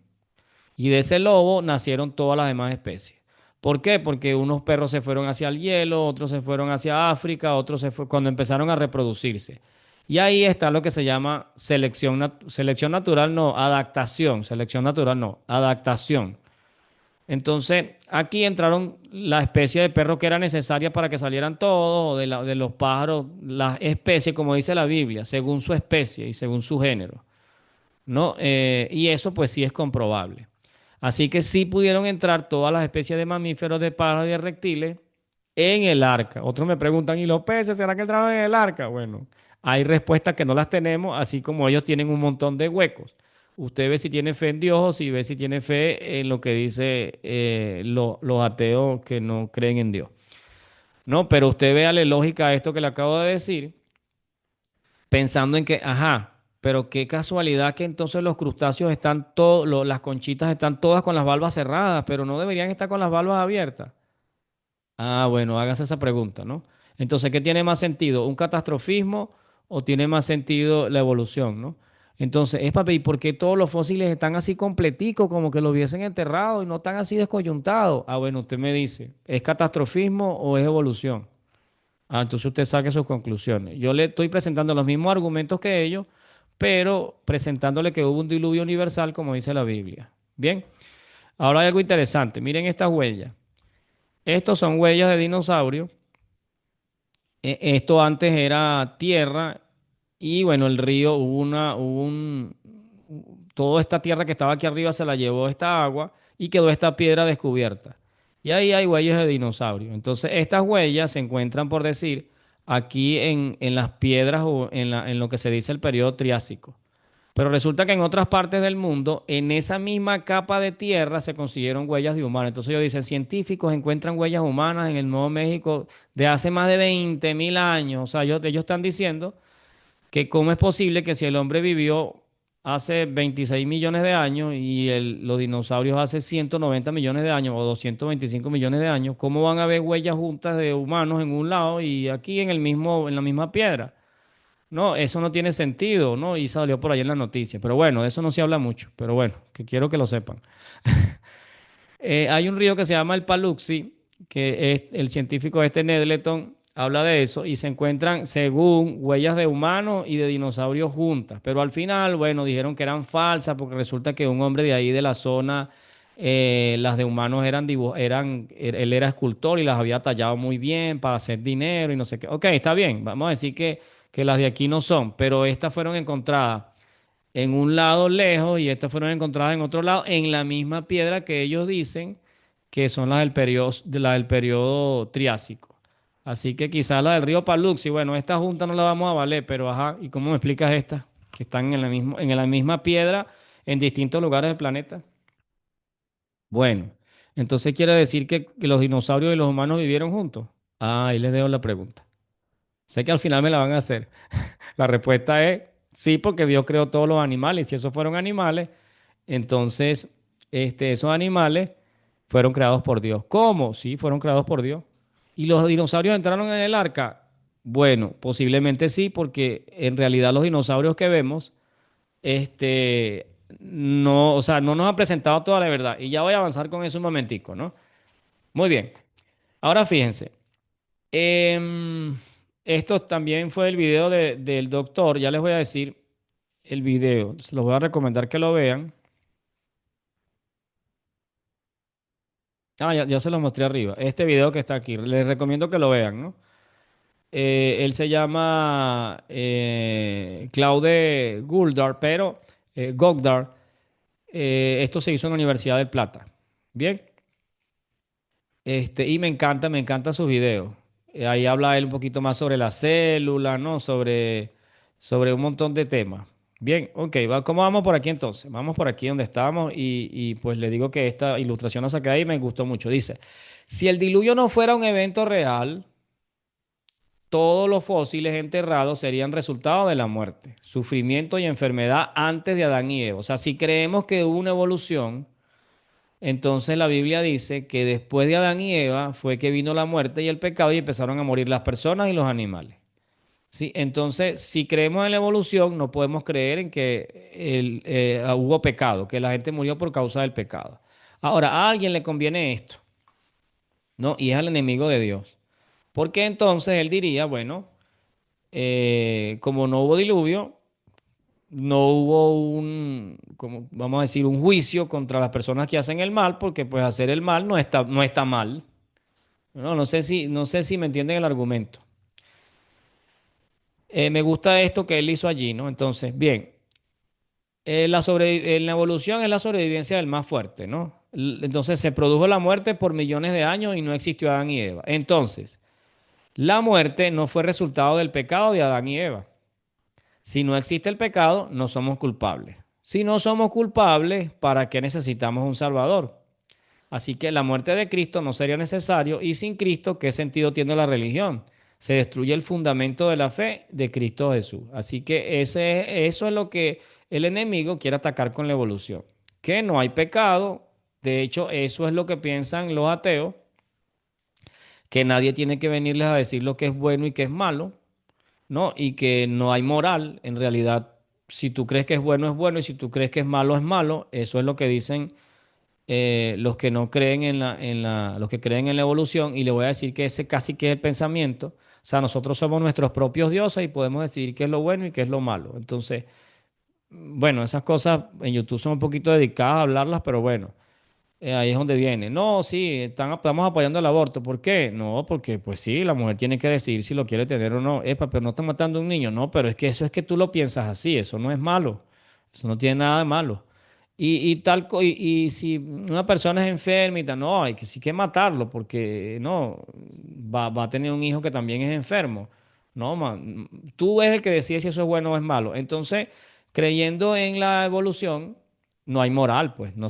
[SPEAKER 1] Y de ese lobo nacieron todas las demás especies. ¿Por qué? Porque unos perros se fueron hacia el hielo, otros se fueron hacia África, otros se fue cuando empezaron a reproducirse. Y ahí está lo que se llama selección natural, no, adaptación. Selección natural, no, adaptación. Entonces, aquí entraron la especie de perro que era necesaria para que salieran todos, o de los pájaros, las especies, como dice la Biblia, según su especie y según su género, ¿no? Y eso pues sí es comprobable. Así que sí pudieron entrar todas las especies de mamíferos, de pájaros y de reptiles en el arca. Otros me preguntan, ¿y los peces será que entraron en el arca? Bueno, hay respuestas que no las tenemos, así como ellos tienen un montón de huecos. Usted ve si tiene fe en Dios o si ve si tiene fe en lo que dice los ateos que no creen en Dios. No, pero usted véale lógica a esto que le acabo de decir, pensando en que, ajá, pero qué casualidad que entonces los crustáceos están todos, las conchitas están todas con las valvas cerradas, pero no deberían estar con las valvas abiertas. Ah, bueno, hágase esa pregunta, ¿no? Entonces, ¿qué tiene más sentido? ¿Un catastrofismo o tiene más sentido la evolución, ¿no? Entonces, es papi, ¿y por qué todos los fósiles están así completicos, como que los hubiesen enterrado y no están así descoyuntados? Ah, bueno, usted me dice, ¿es catastrofismo o es evolución? Ah, entonces usted saque sus conclusiones. Yo le estoy presentando los mismos argumentos que ellos, pero presentándole que hubo un diluvio universal, como dice la Biblia. Bien, ahora hay algo interesante. Miren estas huellas. Estos son huellas de dinosaurio. Esto antes era tierra y bueno, el río toda esta tierra que estaba aquí arriba se la llevó esta agua y quedó esta piedra descubierta. Y ahí hay huellas de dinosaurio. Entonces, estas huellas se encuentran, por decir, aquí en las piedras o en lo que se dice el periodo Triásico. Pero resulta que en otras partes del mundo, en esa misma capa de tierra, se consiguieron huellas de humanos. Entonces ellos dicen, científicos encuentran huellas humanas en el Nuevo México de hace más de 20.000 años. O sea, ellos están diciendo que cómo es posible que si el hombre vivió hace 26 millones de años y los dinosaurios hace 190 millones de años o 225 millones de años, ¿cómo van a haber huellas juntas de humanos en un lado y aquí en la misma piedra? No, eso no tiene sentido, ¿no? Y salió por ahí en la noticia. Pero bueno, de eso no se habla mucho. Pero bueno, que quiero que lo sepan. Hay un río que se llama el Paluxy, que es el científico Nedleton habla de eso y se encuentran, según huellas de humanos y de dinosaurios juntas. Pero al final, bueno, dijeron que eran falsas porque resulta que un hombre de ahí de la zona, las de humanos él era escultor y las había tallado muy bien para hacer dinero y no sé qué. Ok, está bien, vamos a decir que las de aquí no son, pero estas fueron encontradas en un lado lejos y estas fueron encontradas en otro lado, en la misma piedra que ellos dicen que son las del periodo Triásico. Así que quizás la del río Paluxy, bueno, esta junta no la vamos a valer, pero ajá, ¿y cómo me explicas esta? que están en la misma piedra en distintos lugares del planeta. Bueno, entonces quiere decir que los dinosaurios y los humanos vivieron juntos. Ah, ahí les dejo la pregunta. Sé que al final me la van a hacer. La respuesta es sí, porque Dios creó todos los animales. Si esos fueron animales, entonces esos animales fueron creados por Dios. ¿Cómo? Sí, fueron creados por Dios. ¿Y los dinosaurios entraron en el arca? Bueno, posiblemente sí, porque en realidad los dinosaurios que vemos, no, o sea, no nos han presentado toda la verdad. Y ya voy a avanzar con eso un momentico, ¿no? Muy bien. Ahora fíjense. Em, Esto también fue el video del doctor. Ya les voy a decir el video. Se los voy a recomendar que lo vean. Ah, ya se los mostré arriba. Este video que está aquí. Les recomiendo que lo vean, ¿no? Él se llama Claude Goddard, pero Goddard. Esto se hizo en la Universidad del Plata. Bien. Y me encanta sus videos. Ahí habla él un poquito más sobre la célula, ¿no? Sobre un montón de temas. Bien, ok, ¿cómo vamos por aquí entonces? Vamos por aquí donde estábamos y pues le digo que esta ilustración la saqué ahí y me gustó mucho. Dice, si el diluvio no fuera un evento real, todos los fósiles enterrados serían resultado de la muerte, sufrimiento y enfermedad antes de Adán y Eva. O sea, si creemos que hubo una evolución, entonces la Biblia dice que después de Adán y Eva fue que vino la muerte y el pecado y empezaron a morir las personas y los animales. ¿Sí? Entonces, si creemos en la evolución, no podemos creer en que hubo pecado, que la gente murió por causa del pecado. Ahora, a alguien le conviene esto, ¿no? Y es al enemigo de Dios. Porque entonces él diría, bueno, como no hubo diluvio, no hubo como vamos a decir, un juicio contra las personas que hacen el mal, porque pues hacer el mal no está mal. No sé si me entienden el argumento. Me gusta esto que él hizo allí, ¿no? Entonces, bien, en la evolución es la sobrevivencia del más fuerte, ¿no? Entonces se produjo la muerte por millones de años y no existió Adán y Eva. Entonces, la muerte no fue resultado del pecado de Adán y Eva. Si no existe el pecado, no somos culpables. Si no somos culpables, ¿para qué necesitamos un Salvador? Así que la muerte de Cristo no sería necesario y sin Cristo, ¿qué sentido tiene la religión? Se destruye el fundamento de la fe de Cristo Jesús. Así que eso es lo que el enemigo quiere atacar con la evolución. Que no hay pecado. De hecho, eso es lo que piensan los ateos, que nadie tiene que venirles a decir lo que es bueno y qué es malo, ¿no? Y que no hay moral. En realidad, si tú crees que es bueno y si tú crees que es malo. Eso es lo que dicen los que no creen los que creen en la evolución. Y le voy a decir que ese casi que es el pensamiento. O sea, nosotros somos nuestros propios dioses y podemos decidir qué es lo bueno y qué es lo malo. Entonces, bueno, esas cosas en YouTube son un poquito dedicadas a hablarlas, pero bueno. Ahí es donde viene. No, sí, estamos apoyando el aborto. ¿Por qué? No, porque pues sí, la mujer tiene que decidir si lo quiere tener o no. Epa, pero no está matando a un niño. No, pero es que eso es que tú lo piensas así. Eso no es malo. Eso no tiene nada de malo. Y si una persona es enferma y tal, no, hay que sí que matarlo porque no, va a tener un hijo que también es enfermo. No, man, tú eres el que decide si eso es bueno o es malo. Entonces, creyendo en la evolución no hay moral, pues, no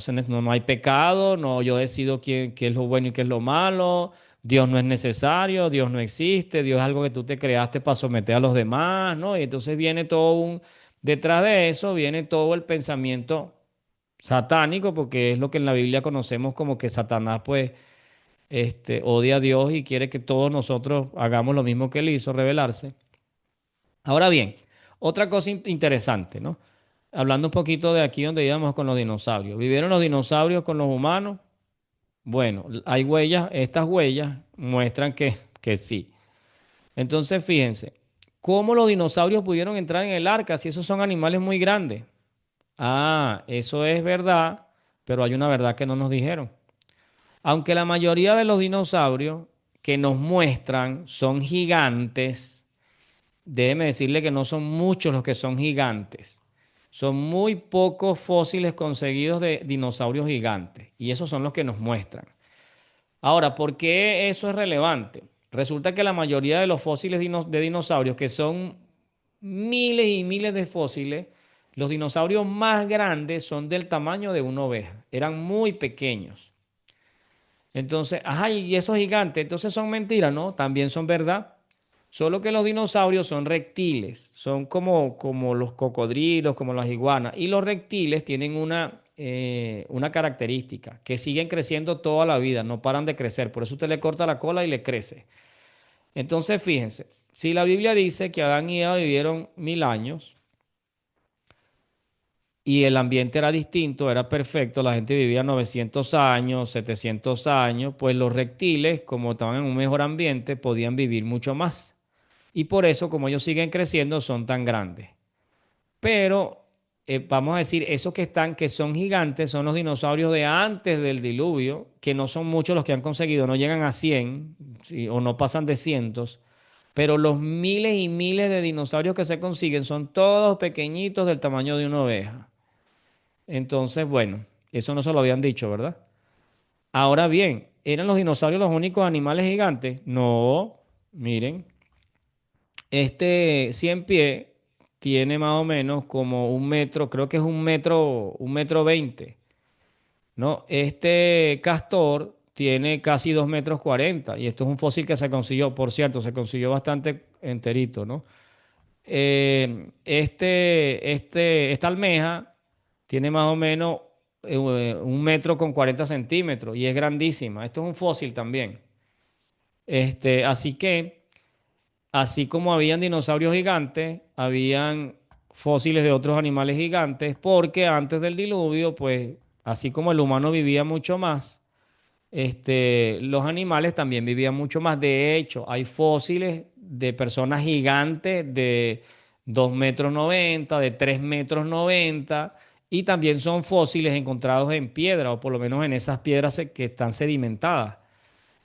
[SPEAKER 1] hay pecado, no, yo decido qué es lo bueno y qué es lo malo, Dios no es necesario, Dios no existe, Dios es algo que tú te creaste para someter a los demás, ¿no? Y entonces detrás de eso viene todo el pensamiento satánico, porque es lo que en la Biblia conocemos como que Satanás, pues, odia a Dios y quiere que todos nosotros hagamos lo mismo que él hizo, rebelarse. Ahora bien, otra cosa interesante, ¿no? Hablando un poquito de aquí donde íbamos con los dinosaurios. ¿Vivieron los dinosaurios con los humanos? Bueno, hay huellas, estas huellas muestran que sí. Entonces, fíjense, ¿cómo los dinosaurios pudieron entrar en el arca si esos son animales muy grandes? Ah, eso es verdad, pero hay una verdad que no nos dijeron. Aunque la mayoría de los dinosaurios que nos muestran son gigantes, déjeme decirle que no son muchos los que son gigantes. Son muy pocos fósiles conseguidos de dinosaurios gigantes y esos son los que nos muestran. Ahora, ¿por qué eso es relevante? Resulta que la mayoría de los fósiles de dinosaurios, que son miles y miles de fósiles, Los dinosaurios más grandes son del tamaño de una oveja. Eran muy pequeños. Entonces, ajá, y esos gigantes, entonces son mentiras, ¿no? También son verdad. Solo que los dinosaurios son reptiles, son como los cocodrilos, como las iguanas. Y los reptiles tienen una característica, que siguen creciendo toda la vida, no paran de crecer. Por eso usted le corta la cola y le crece. Entonces, fíjense, si la Biblia dice que Adán y Eva vivieron 1000 años y el ambiente era distinto, era perfecto, la gente vivía 900 años, 700 años, pues los reptiles, como estaban en un mejor ambiente, podían vivir mucho más. Y por eso, como ellos siguen creciendo, son tan grandes. Pero vamos a decir, esos que están, que son gigantes, son los dinosaurios de antes del diluvio, que no son muchos los que han conseguido, no llegan a 100, sí, o no pasan de cientos. Pero los miles y miles de dinosaurios que se consiguen son todos pequeñitos del tamaño de una oveja. Entonces, bueno, eso no se lo habían dicho, ¿verdad? Ahora bien, ¿eran los dinosaurios los únicos animales gigantes? No, miren. Este 100 pies tiene más o menos como un metro, creo que es un metro 20, ¿no? Este castor tiene casi 2 metros 40 y esto es un fósil que se consiguió, por cierto, se consiguió bastante enterito, ¿no? Esta almeja tiene más o menos 1 metro con 40 centímetros y es grandísima. Esto es un fósil también. Así que así como habían dinosaurios gigantes, habían fósiles de otros animales gigantes, porque antes del diluvio, pues, así como el humano vivía mucho más, los animales también vivían mucho más. De hecho, hay fósiles de personas gigantes de 2,90 metros, de 3,90 metros, y también son fósiles encontrados en piedra, o por lo menos en esas piedras que están sedimentadas.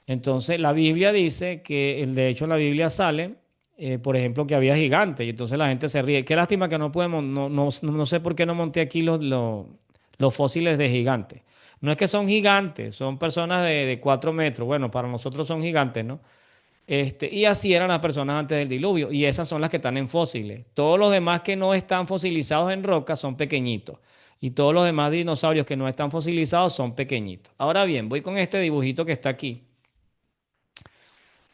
[SPEAKER 1] Entonces, la Biblia dice que, de hecho, en la Biblia sale, por ejemplo, que había gigantes, y entonces la gente se ríe. Qué lástima que no podemos, no sé por qué no monté aquí los fósiles de gigantes. No es que son gigantes, son personas de 4 metros. Bueno, para nosotros son gigantes, ¿no? Y así eran las personas antes del diluvio, y esas son las que están en fósiles. Todos los demás que no están fosilizados en roca son pequeñitos, y todos los demás dinosaurios que no están fosilizados son pequeñitos. Ahora bien, voy con este dibujito que está aquí.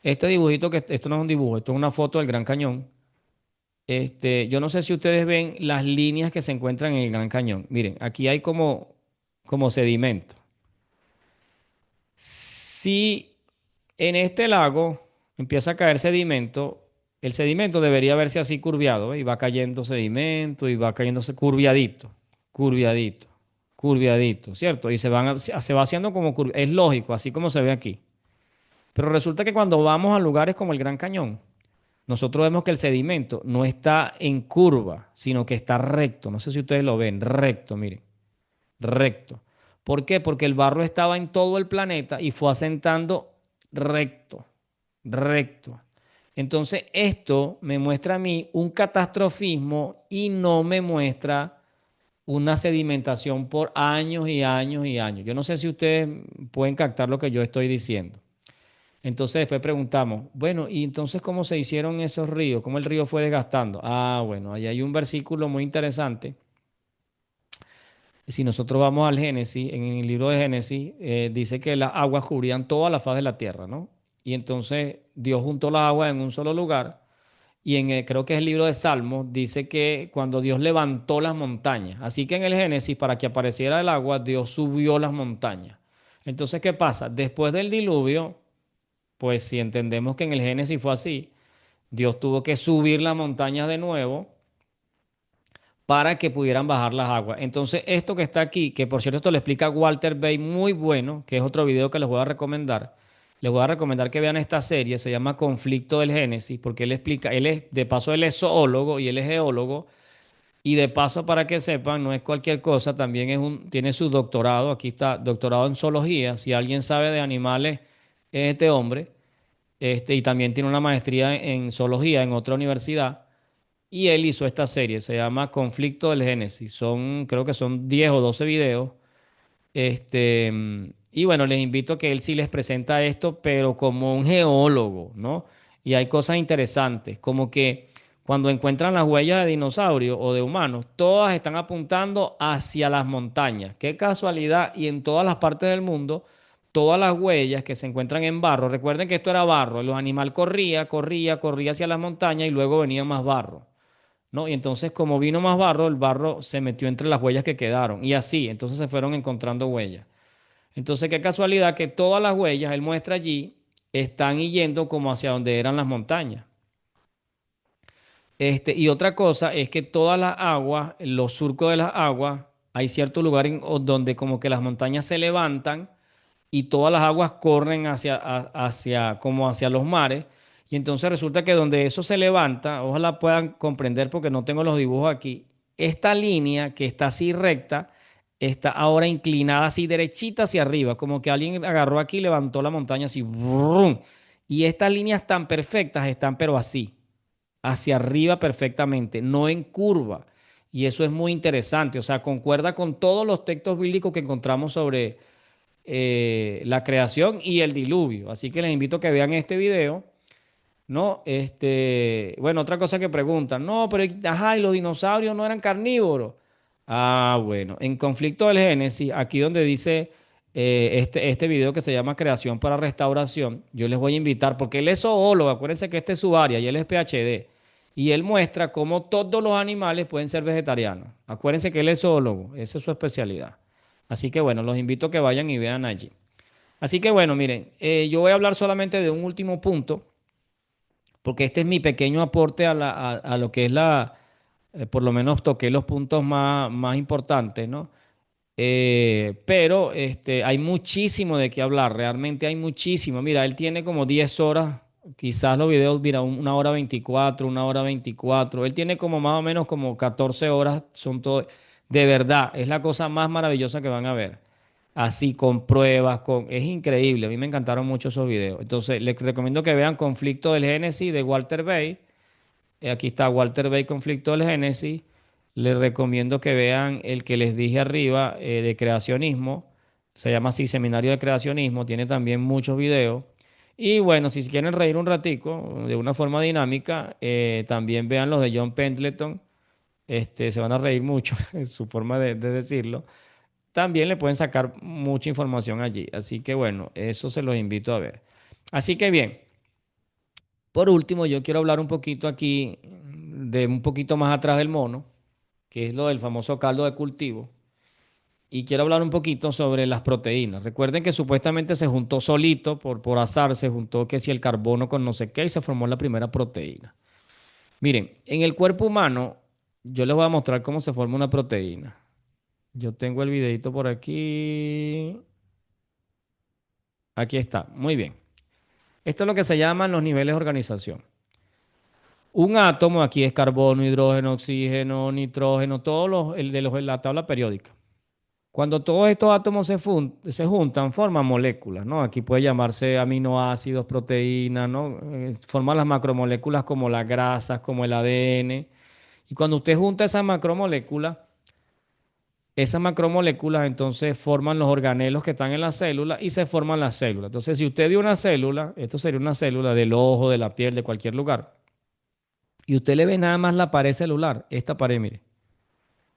[SPEAKER 1] Este dibujito, que esto no es un dibujo, esto es una foto del Gran Cañón. Yo no sé si ustedes ven las líneas que se encuentran en el Gran Cañón. Miren, aquí hay como sedimento. Si en este lago empieza a caer sedimento, el sedimento debería verse así curviado, ¿ve? Y va cayendo sedimento y va cayéndose curviadito, curviadito, curviadito, ¿cierto? Y se va haciendo como es lógico, así como se ve aquí. Pero resulta que cuando vamos a lugares como el Gran Cañón, nosotros vemos que el sedimento no está en curva, sino que está recto. No sé si ustedes lo ven, recto, miren, recto. ¿Por qué? Porque el barro estaba en todo el planeta y fue asentando recto, recto. Entonces, esto me muestra a mí un catastrofismo y no me muestra una sedimentación por años y años y años. Yo no sé si ustedes pueden captar lo que yo estoy diciendo. Entonces después preguntamos, bueno, ¿y entonces cómo se hicieron esos ríos? ¿Cómo el río fue desgastando? Ah, bueno, ahí hay un versículo muy interesante. Si nosotros vamos al Génesis, en el libro de Génesis, dice que las aguas cubrían toda la faz de la tierra, ¿no? Y entonces Dios juntó las aguas en un solo lugar. Y creo que es el libro de Salmos, dice que cuando Dios levantó las montañas. Así que en el Génesis, para que apareciera el agua, Dios subió las montañas. Entonces, ¿qué pasa? Después del diluvio, pues si entendemos que en el Génesis fue así, Dios tuvo que subir la montaña de nuevo para que pudieran bajar las aguas. Entonces, esto que está aquí, que por cierto esto lo explica Walter Bay muy bueno, que es otro video que les voy a recomendar. Les voy a recomendar que vean esta serie, se llama Conflicto del Génesis, porque él explica, de paso él es zoólogo y él es geólogo, y de paso para que sepan, no es cualquier cosa, también tiene su doctorado, aquí está, doctorado en zoología, si alguien sabe de animales, es este hombre. Y también tiene una maestría en zoología en otra universidad. Y él hizo esta serie, se llama Conflicto del Génesis. Creo que son 10 o 12 videos. Y bueno, les invito a que él sí les presenta esto, pero como un geólogo, ¿no? Y hay cosas interesantes, como que cuando encuentran las huellas de dinosaurios o de humanos, todas están apuntando hacia las montañas. Qué casualidad. Y en todas las partes del mundo, todas las huellas que se encuentran en barro, recuerden que esto era barro, los animales corría hacia las montañas y luego venía más barro. ¿No? Y entonces, como vino más barro, el barro se metió entre las huellas que quedaron. Y así, entonces se fueron encontrando huellas. Entonces, qué casualidad que todas las huellas, él muestra allí, están yendo como hacia donde eran las montañas. Y otra cosa es que todas las aguas, los surcos de las aguas, hay cierto lugar donde como que las montañas se levantan y todas las aguas corren como hacia los mares. Y entonces resulta que donde eso se levanta, ojalá puedan comprender porque no tengo los dibujos aquí, esta línea que está así recta, está ahora inclinada así derechita hacia arriba, como que alguien agarró aquí y levantó la montaña así. ¡Brum! Y estas líneas tan perfectas están pero así, hacia arriba perfectamente, no en curva. Y eso es muy interesante, o sea, concuerda con todos los textos bíblicos que encontramos sobre la creación y el diluvio. Así que les invito a que vean este video, ¿no? Bueno, otra cosa que preguntan, no, pero ajá, y los dinosaurios no eran carnívoros. Ah, bueno, en Conflicto del Génesis, aquí donde dice este video que se llama Creación para Restauración, yo les voy a invitar, porque él es zoólogo, acuérdense que este es su área y él es PhD, y él muestra cómo todos los animales pueden ser vegetarianos. Acuérdense que él es zoólogo, esa es su especialidad. Así que bueno, los invito a que vayan y vean allí. Así que bueno, miren, yo voy a hablar solamente de un último punto, porque este es mi pequeño aporte a lo que es por lo menos toqué los puntos más importantes, ¿no? Pero hay muchísimo de qué hablar, realmente hay muchísimo. Mira, él tiene como 10 horas, quizás los videos, mira, 1 hora 24, 1 hora 24. Él tiene como más o menos como 14 horas, son todo. De verdad, es la cosa más maravillosa que van a ver. Así, con pruebas, es increíble. A mí me encantaron mucho esos videos. Entonces, les recomiendo que vean Conflicto del Génesis de Walter Bay. Aquí está Walter Bay, Conflicto del Génesis. Les recomiendo que vean el que les dije arriba de creacionismo. Se llama así Seminario de Creacionismo. Tiene también muchos videos. Y bueno, si quieren reír un ratico de una forma dinámica, también vean los de John Pendleton. Se van a reír mucho en su forma de decirlo. También le pueden sacar mucha información allí. Así que bueno, eso se los invito a ver. Así que bien. Por último, yo quiero hablar un poquito aquí de un poquito más atrás del mono, que es lo del famoso caldo de cultivo. Y quiero hablar un poquito sobre las proteínas. Recuerden que supuestamente se juntó solito, por azar, se juntó que si el carbono con no sé qué y se formó la primera proteína. Miren, en el cuerpo humano, yo les voy a mostrar cómo se forma una proteína. Yo tengo el videito por aquí. Aquí está. Muy bien. Esto es lo que se llaman los niveles de organización. Un átomo, aquí es carbono, hidrógeno, oxígeno, nitrógeno, todos de la tabla periódica. Cuando todos estos átomos se juntan, forman moléculas, ¿no? Aquí puede llamarse aminoácidos, proteínas, ¿no? Forman las macromoléculas como las grasas, como el ADN. Y cuando usted junta esas macromoléculas entonces forman los organelos que están en la célula y se forman las células. Entonces, si usted vio una célula, esto sería una célula del ojo, de la piel, de cualquier lugar, y usted le ve nada más la pared celular, esta pared, mire.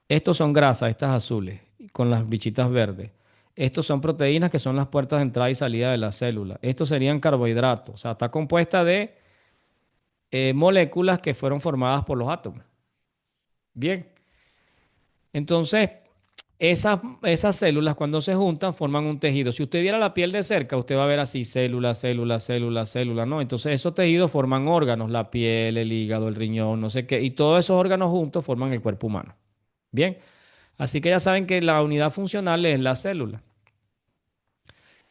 [SPEAKER 1] Estos son grasas, estas azules, con las bichitas verdes. Estos son proteínas que son las puertas de entrada y salida de la célula. Estos serían carbohidratos. O sea, está compuesta de moléculas que fueron formadas por los átomos. Bien. Entonces, esas células cuando se juntan forman un tejido. Si usted viera la piel de cerca, usted va a ver así células, células, células, células, ¿no? Entonces esos tejidos forman órganos, la piel, el hígado, el riñón, no sé qué, y todos esos órganos juntos forman el cuerpo humano. Bien, así que ya saben que la unidad funcional es la célula.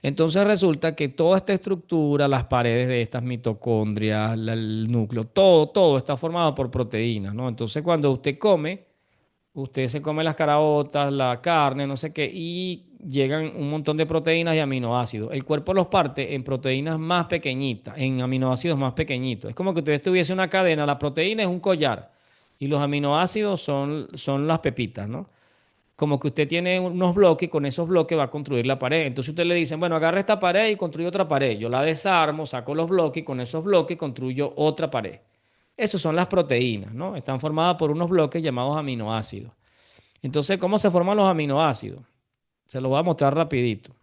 [SPEAKER 1] Entonces resulta que toda esta estructura, las paredes de estas mitocondrias, el núcleo, todo está formado por proteínas, ¿no? Entonces cuando usted se come las caraotas, la carne, no sé qué, y llegan un montón de proteínas y aminoácidos. El cuerpo los parte en proteínas más pequeñitas, en aminoácidos más pequeñitos. Es como que usted tuviese una cadena, la proteína es un collar y los aminoácidos son las pepitas, ¿no? Como que usted tiene unos bloques y con esos bloques va a construir la pared. Entonces usted le dicen, bueno, agarra esta pared y construye otra pared. Yo la desarmo, saco los bloques y con esos bloques construyo otra pared. Esos son las proteínas, ¿no? Están formadas por unos bloques llamados aminoácidos. Entonces, ¿cómo se forman los aminoácidos? Se los voy a mostrar rapidito.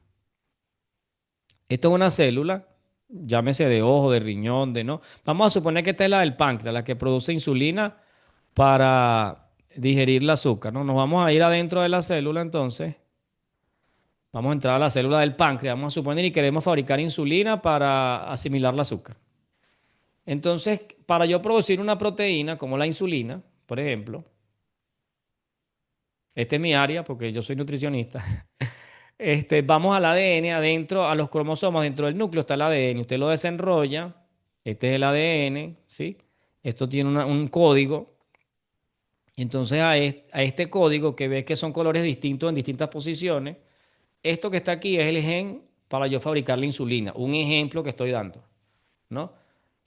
[SPEAKER 1] Esto es una célula, llámese de ojo, de riñón, de no. Vamos a suponer que esta es la del páncreas, la que produce insulina para digerir el azúcar, ¿no? Nos vamos a ir adentro de la célula entonces. Vamos a entrar a la célula del páncreas, vamos a suponer y queremos fabricar insulina para asimilar el azúcar. Entonces, para yo producir una proteína como la insulina, por ejemplo, esta es mi área porque yo soy nutricionista. Vamos al ADN, adentro, a los cromosomas, dentro del núcleo está el ADN. Usted lo desenrolla, este es el ADN, ¿sí? Esto tiene un código. Entonces a este código que ves que son colores distintos en distintas posiciones, esto que está aquí es el gen para yo fabricar la insulina. Un ejemplo que estoy dando, ¿no?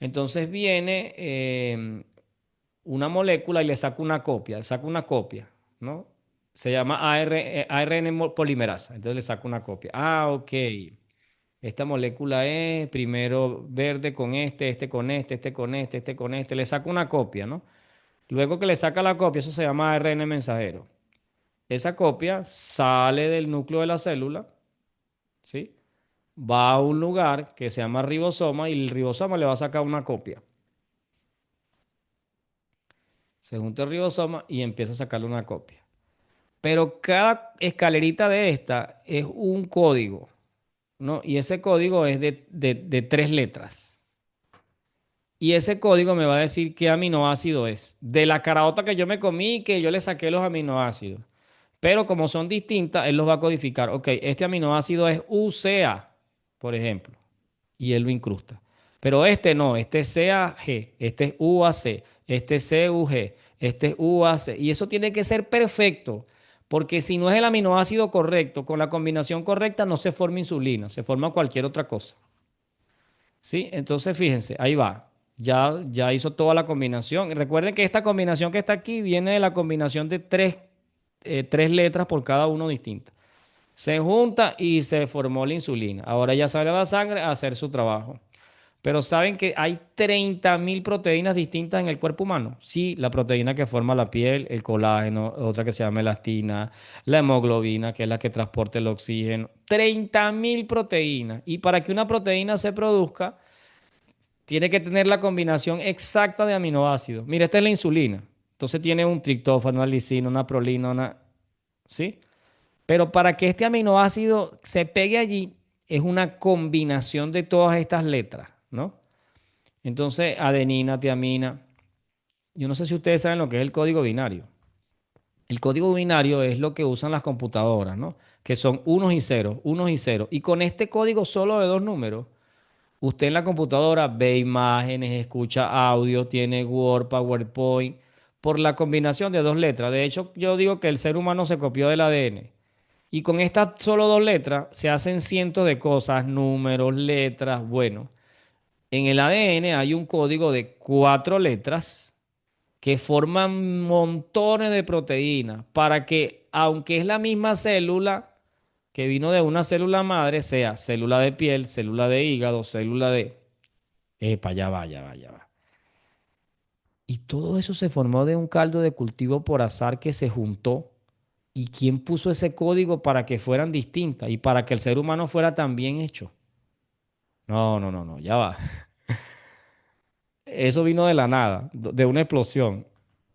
[SPEAKER 1] Entonces viene una molécula y le saco una copia, le saco una copia, ¿no? Se llama ARN polimerasa, entonces le saco una copia. Ah, ok. Esta molécula es primero verde con este con este con este con este. Le saco una copia, ¿no? Luego que le saca la copia, eso se llama ARN mensajero. Esa copia sale del núcleo de la célula, ¿sí? Va a un lugar que se llama ribosoma y el ribosoma le va a sacar una copia. Se junta el ribosoma y empieza a sacarle una copia. Pero cada escalerita de esta es un código, ¿no? Y ese código es de 3 letras. Y ese código me va a decir qué aminoácido es. De la caraota que yo me comí, que yo le saqué los aminoácidos. Pero como son distintas, él los va a codificar. Ok, este aminoácido es UCA, por ejemplo. Y él lo incrusta. Pero este no, este es CAG, este es UAC, este es CUG, este es UAC. Y eso tiene que ser perfecto. Porque si no es el aminoácido correcto, con la combinación correcta, no se forma insulina, se forma cualquier otra cosa. ¿Sí? Entonces, fíjense, ahí va. Ya hizo toda la combinación. Y recuerden que esta combinación que está aquí viene de la combinación de tres letras por cada uno distinta. Se junta y se formó la insulina. Ahora ya sale a la sangre a hacer su trabajo. Pero ¿saben que hay 30.000 proteínas distintas en el cuerpo humano? Sí, la proteína que forma la piel, el colágeno, otra que se llama elastina, la hemoglobina, que es la que transporta el oxígeno. 30.000 proteínas. Y para que una proteína se produzca, tiene que tener la combinación exacta de aminoácidos. Mira, esta es la insulina. Entonces tiene un triptófano, una lisina, una prolina, una... ¿Sí? Pero para que este aminoácido se pegue allí, es una combinación de todas estas letras, ¿no? Entonces, adenina, tiamina. Yo no sé si ustedes saben lo que es el código binario. El código binario es lo que usan las computadoras, ¿no? Que son unos y ceros, unos y ceros. Y con este código solo de 2 números, usted en la computadora ve imágenes, escucha audio, tiene Word, PowerPoint, por la combinación de 2 letras. De hecho, yo digo que el ser humano se copió del ADN. Y con estas solo 2 letras se hacen cientos de cosas, números, letras. Bueno, en el ADN hay un código de 4 letras que forman montones de proteínas para que, aunque es la misma célula que vino de una célula madre, sea célula de piel, célula de hígado, célula de... Epa, ya va, ya va, ya va. Y todo eso se formó de un caldo de cultivo por azar que se juntó. ¿Y quién puso ese código para que fueran distintas y para que el ser humano fuera tan bien hecho? No, no, no, no, ya va. Eso vino de la nada, de una explosión.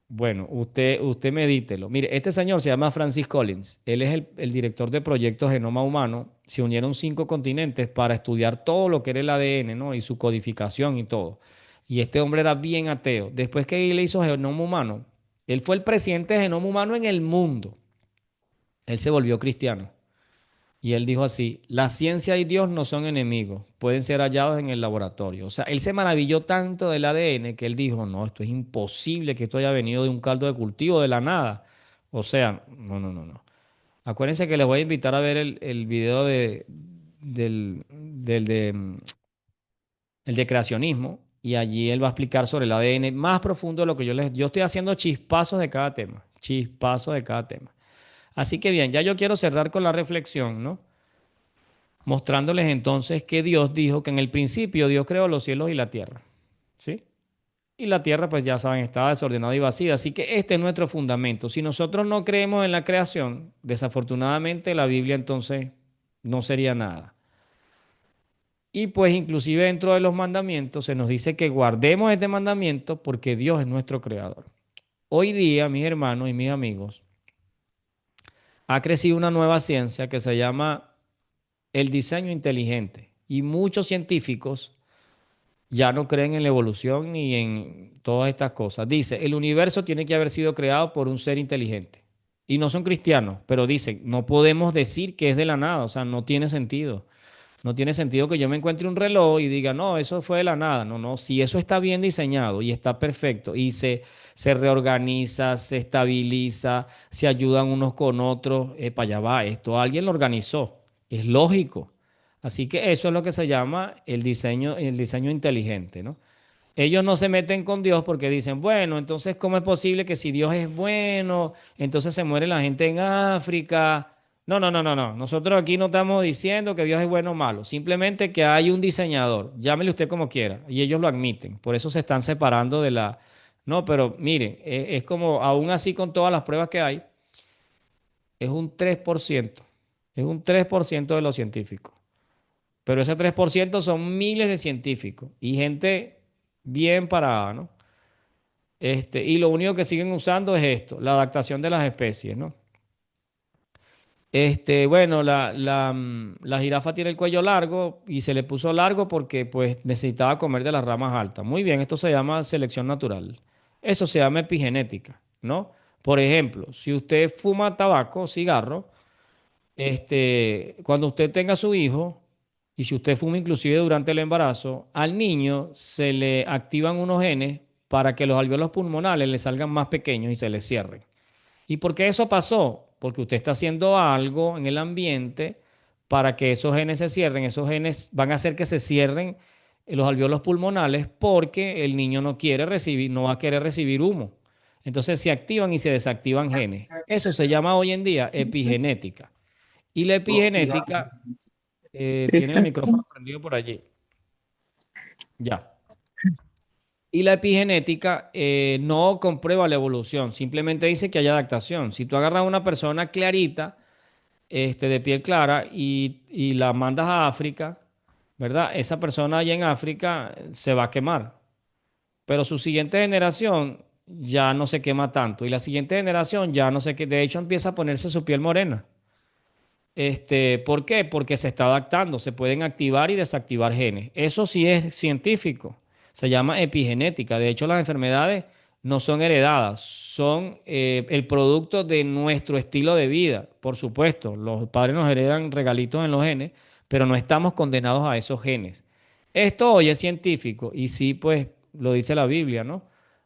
[SPEAKER 1] Bueno, usted medítelo. Mire, este señor se llama Francis Collins. Él es el director de proyectos Genoma Humano. Se unieron 5 continentes para estudiar todo lo que era el ADN, ¿no? Y su codificación y todo. Y este hombre era bien ateo. Después que él hizo Genoma Humano, él fue el presidente de Genoma Humano en el mundo. Él se volvió cristiano. Y él dijo así, la ciencia y Dios no son enemigos, pueden ser hallados en el laboratorio. O sea, él se maravilló tanto del ADN que él dijo, no, esto es imposible que esto haya venido de un caldo de cultivo de la nada. O sea, no, no, no, no. Acuérdense que les voy a invitar a ver el video el de creacionismo y allí él va a explicar sobre el ADN más profundo de lo que yo estoy haciendo chispazos de cada tema, chispazos de cada tema. Así que bien, ya yo quiero cerrar con la reflexión, ¿no? Mostrándoles entonces que Dios dijo que en el principio Dios creó los cielos y la tierra. ¿Sí? y la tierra, pues ya saben, estaba desordenada y vacía. Así que este es nuestro fundamento. Si nosotros no creemos en la creación, desafortunadamente la Biblia entonces no sería nada. Y pues inclusive dentro de los mandamientos se nos dice que guardemos este mandamiento porque Dios es nuestro creador. Hoy día, mis hermanos y mis amigos, ha crecido una nueva ciencia que se llama el diseño inteligente. Y muchos científicos ya no creen en la evolución ni en todas estas cosas. Dice, el universo tiene que haber sido creado por un ser inteligente. Y no son cristianos, pero dicen, no podemos decir que es de la nada, o sea, no tiene sentido. No tiene sentido que yo me encuentre un reloj y diga, no, eso fue de la nada. No, no, si eso está bien diseñado y está perfecto y se reorganiza, se estabiliza, se ayudan unos con otros, para allá va, esto alguien lo organizó, es lógico. Así que eso es lo que se llama el diseño inteligente, ¿no? Ellos no se meten con Dios porque dicen, bueno, entonces, ¿cómo es posible que si Dios es bueno, entonces se muere la gente en África? No, no, no, no, no. Nosotros aquí no estamos diciendo que Dios es bueno o malo, simplemente que hay un diseñador, llámele usted como quiera, y ellos lo admiten. Por eso se están separando de la... No, pero mire, es como, aún así con todas las pruebas que hay, es un 3%, es un 3% de los científicos. Pero ese 3% son miles de científicos y gente bien parada, ¿no? Y lo único que siguen usando es esto, la adaptación de las especies, ¿no? Bueno, la jirafa tiene el cuello largo y se le puso largo porque pues necesitaba comer de las ramas altas. Muy bien, esto se llama selección natural. Eso se llama epigenética, ¿no? Por ejemplo, si usted fuma tabaco, cigarro, cuando usted tenga su hijo, y si usted fuma inclusive durante el embarazo, al niño se le activan unos genes para que los alvéolos pulmonares le salgan más pequeños y se le cierren. ¿Y por qué eso pasó? Porque usted está haciendo algo en el ambiente para que esos genes se cierren. Esos genes van a hacer que se cierren los alvéolos pulmonares porque el niño no quiere recibir, no va a querer recibir humo. Entonces se activan y se desactivan genes. Eso se llama hoy en día epigenética. Y la epigenética, tiene el micrófono prendido por allí. Ya. Y la epigenética no comprueba la evolución, simplemente dice que hay adaptación. Si tú agarras a una persona clarita, de piel clara, y la mandas a África, ¿verdad? Esa persona allá en África se va a quemar, pero su siguiente generación ya no se quema tanto, y la siguiente generación ya no sé qué, de hecho empieza a ponerse su piel morena. ¿Por qué? Porque se está adaptando, se pueden activar y desactivar genes. Eso sí es científico, se llama epigenética. De hecho, las enfermedades no son heredadas, son el producto de nuestro estilo de vida. Por supuesto, los padres nos heredan regalitos en los genes, pero no estamos condenados a esos genes. Esto hoy es científico y sí, pues lo dice la Biblia, ¿no?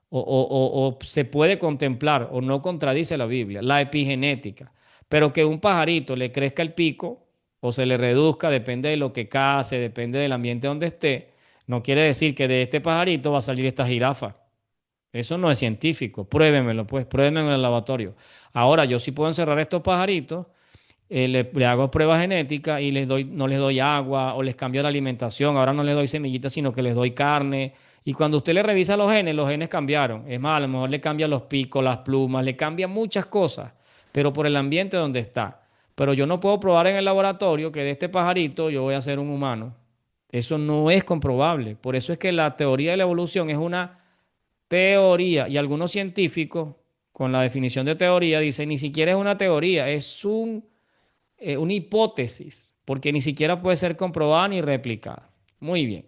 [SPEAKER 1] O se puede contemplar o no contradice la Biblia, la epigenética. Pero que un pajarito le crezca el pico o se le reduzca, depende de lo que case, depende del ambiente donde esté, no quiere decir que de este pajarito va a salir esta jirafa. Eso no es científico. Pruébemelo, pues, pruébenmelo en el laboratorio. Ahora, yo sí puedo encerrar estos pajaritos, le hago pruebas genéticas y no les doy agua o les cambio la alimentación. Ahora no les doy semillitas, sino que les doy carne. Y cuando usted le revisa los genes cambiaron. Es más, a lo mejor le cambia los picos, las plumas, le cambia muchas cosas, pero por el ambiente donde está. Pero yo no puedo probar en el laboratorio que de este pajarito yo voy a ser un humano. Eso no es comprobable. Por eso es que la teoría de la evolución es una teoría. Y algunos científicos, con la definición de teoría, dicen ni siquiera es una teoría, es una hipótesis, porque ni siquiera puede ser comprobada ni replicada. Muy bien.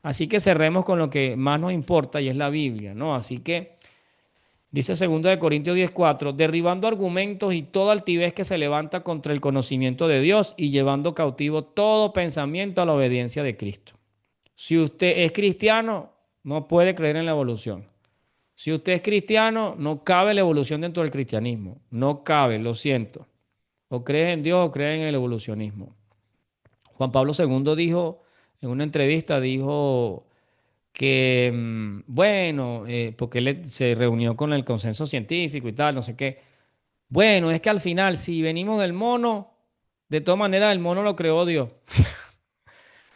[SPEAKER 1] Así que cerremos con lo que más nos importa y es la Biblia, ¿no? Así que dice 2 Corintios 10:4, derribando argumentos y toda altivez que se levanta contra el conocimiento de Dios y llevando cautivo todo pensamiento a la obediencia de Cristo. Si usted es cristiano, no puede creer en la evolución. Si usted es cristiano, no cabe la evolución dentro del cristianismo. No cabe, lo siento. O crees en Dios o crees en el evolucionismo. Juan Pablo II dijo, en una entrevista, dijo que, bueno, porque él se reunió con el consenso científico y tal, no sé qué. Bueno, es que al final, si venimos del mono, de todas maneras, el mono lo creó Dios.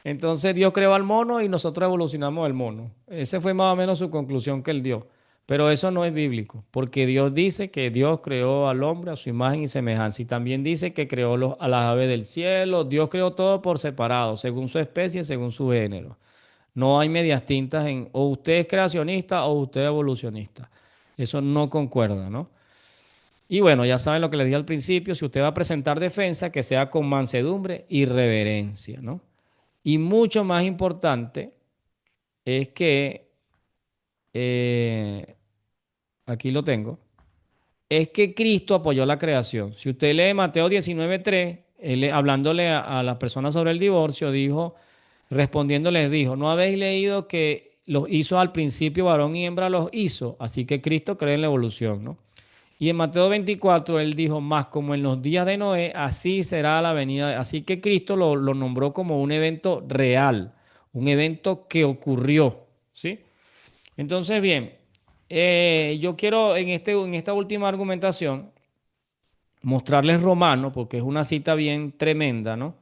[SPEAKER 1] Entonces Dios creó al mono y nosotros evolucionamos el mono. Esa fue más o menos su conclusión que él dio. Pero eso no es bíblico, porque Dios dice que Dios creó al hombre a su imagen y semejanza. Y también dice que creó a las aves del cielo. Dios creó todo por separado, según su especie, según su género. No hay medias tintas en o usted es creacionista o usted es evolucionista. Eso no concuerda, ¿no? Y bueno, ya saben lo que les dije al principio, si usted va a presentar defensa, que sea con mansedumbre y reverencia, ¿no? Y mucho más importante es que, eh, aquí lo tengo, es que Cristo apoyó la creación. Si usted lee Mateo 19:3, él, hablándole a las personas sobre el divorcio, dijo, respondiendo les dijo, ¿no habéis leído que los hizo al principio varón y hembra los hizo? Así que Cristo cree en la evolución, ¿no? Y en Mateo 24 él dijo, más como en los días de Noé, así será la venida. Así que Cristo lo nombró como un evento real, un evento que ocurrió, ¿sí? Entonces, bien, yo quiero en esta última argumentación mostrarles Romanos, porque es una cita bien tremenda, ¿no?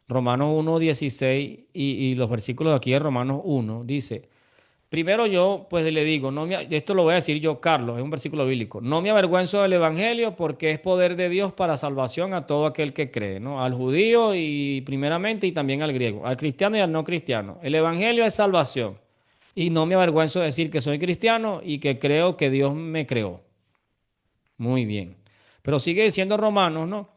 [SPEAKER 1] Romanos 1:16 y los versículos de aquí de Romanos 1 dice, primero yo pues le digo, esto lo voy a decir yo, Carlos, es un versículo bíblico, no me avergüenzo del Evangelio porque es poder de Dios para salvación a todo aquel que cree, ¿no? Al judío y primeramente y también al griego, al cristiano y al no cristiano. El Evangelio es salvación y no me avergüenzo de decir que soy cristiano y que creo que Dios me creó. Muy bien. Pero sigue diciendo Romanos, ¿no?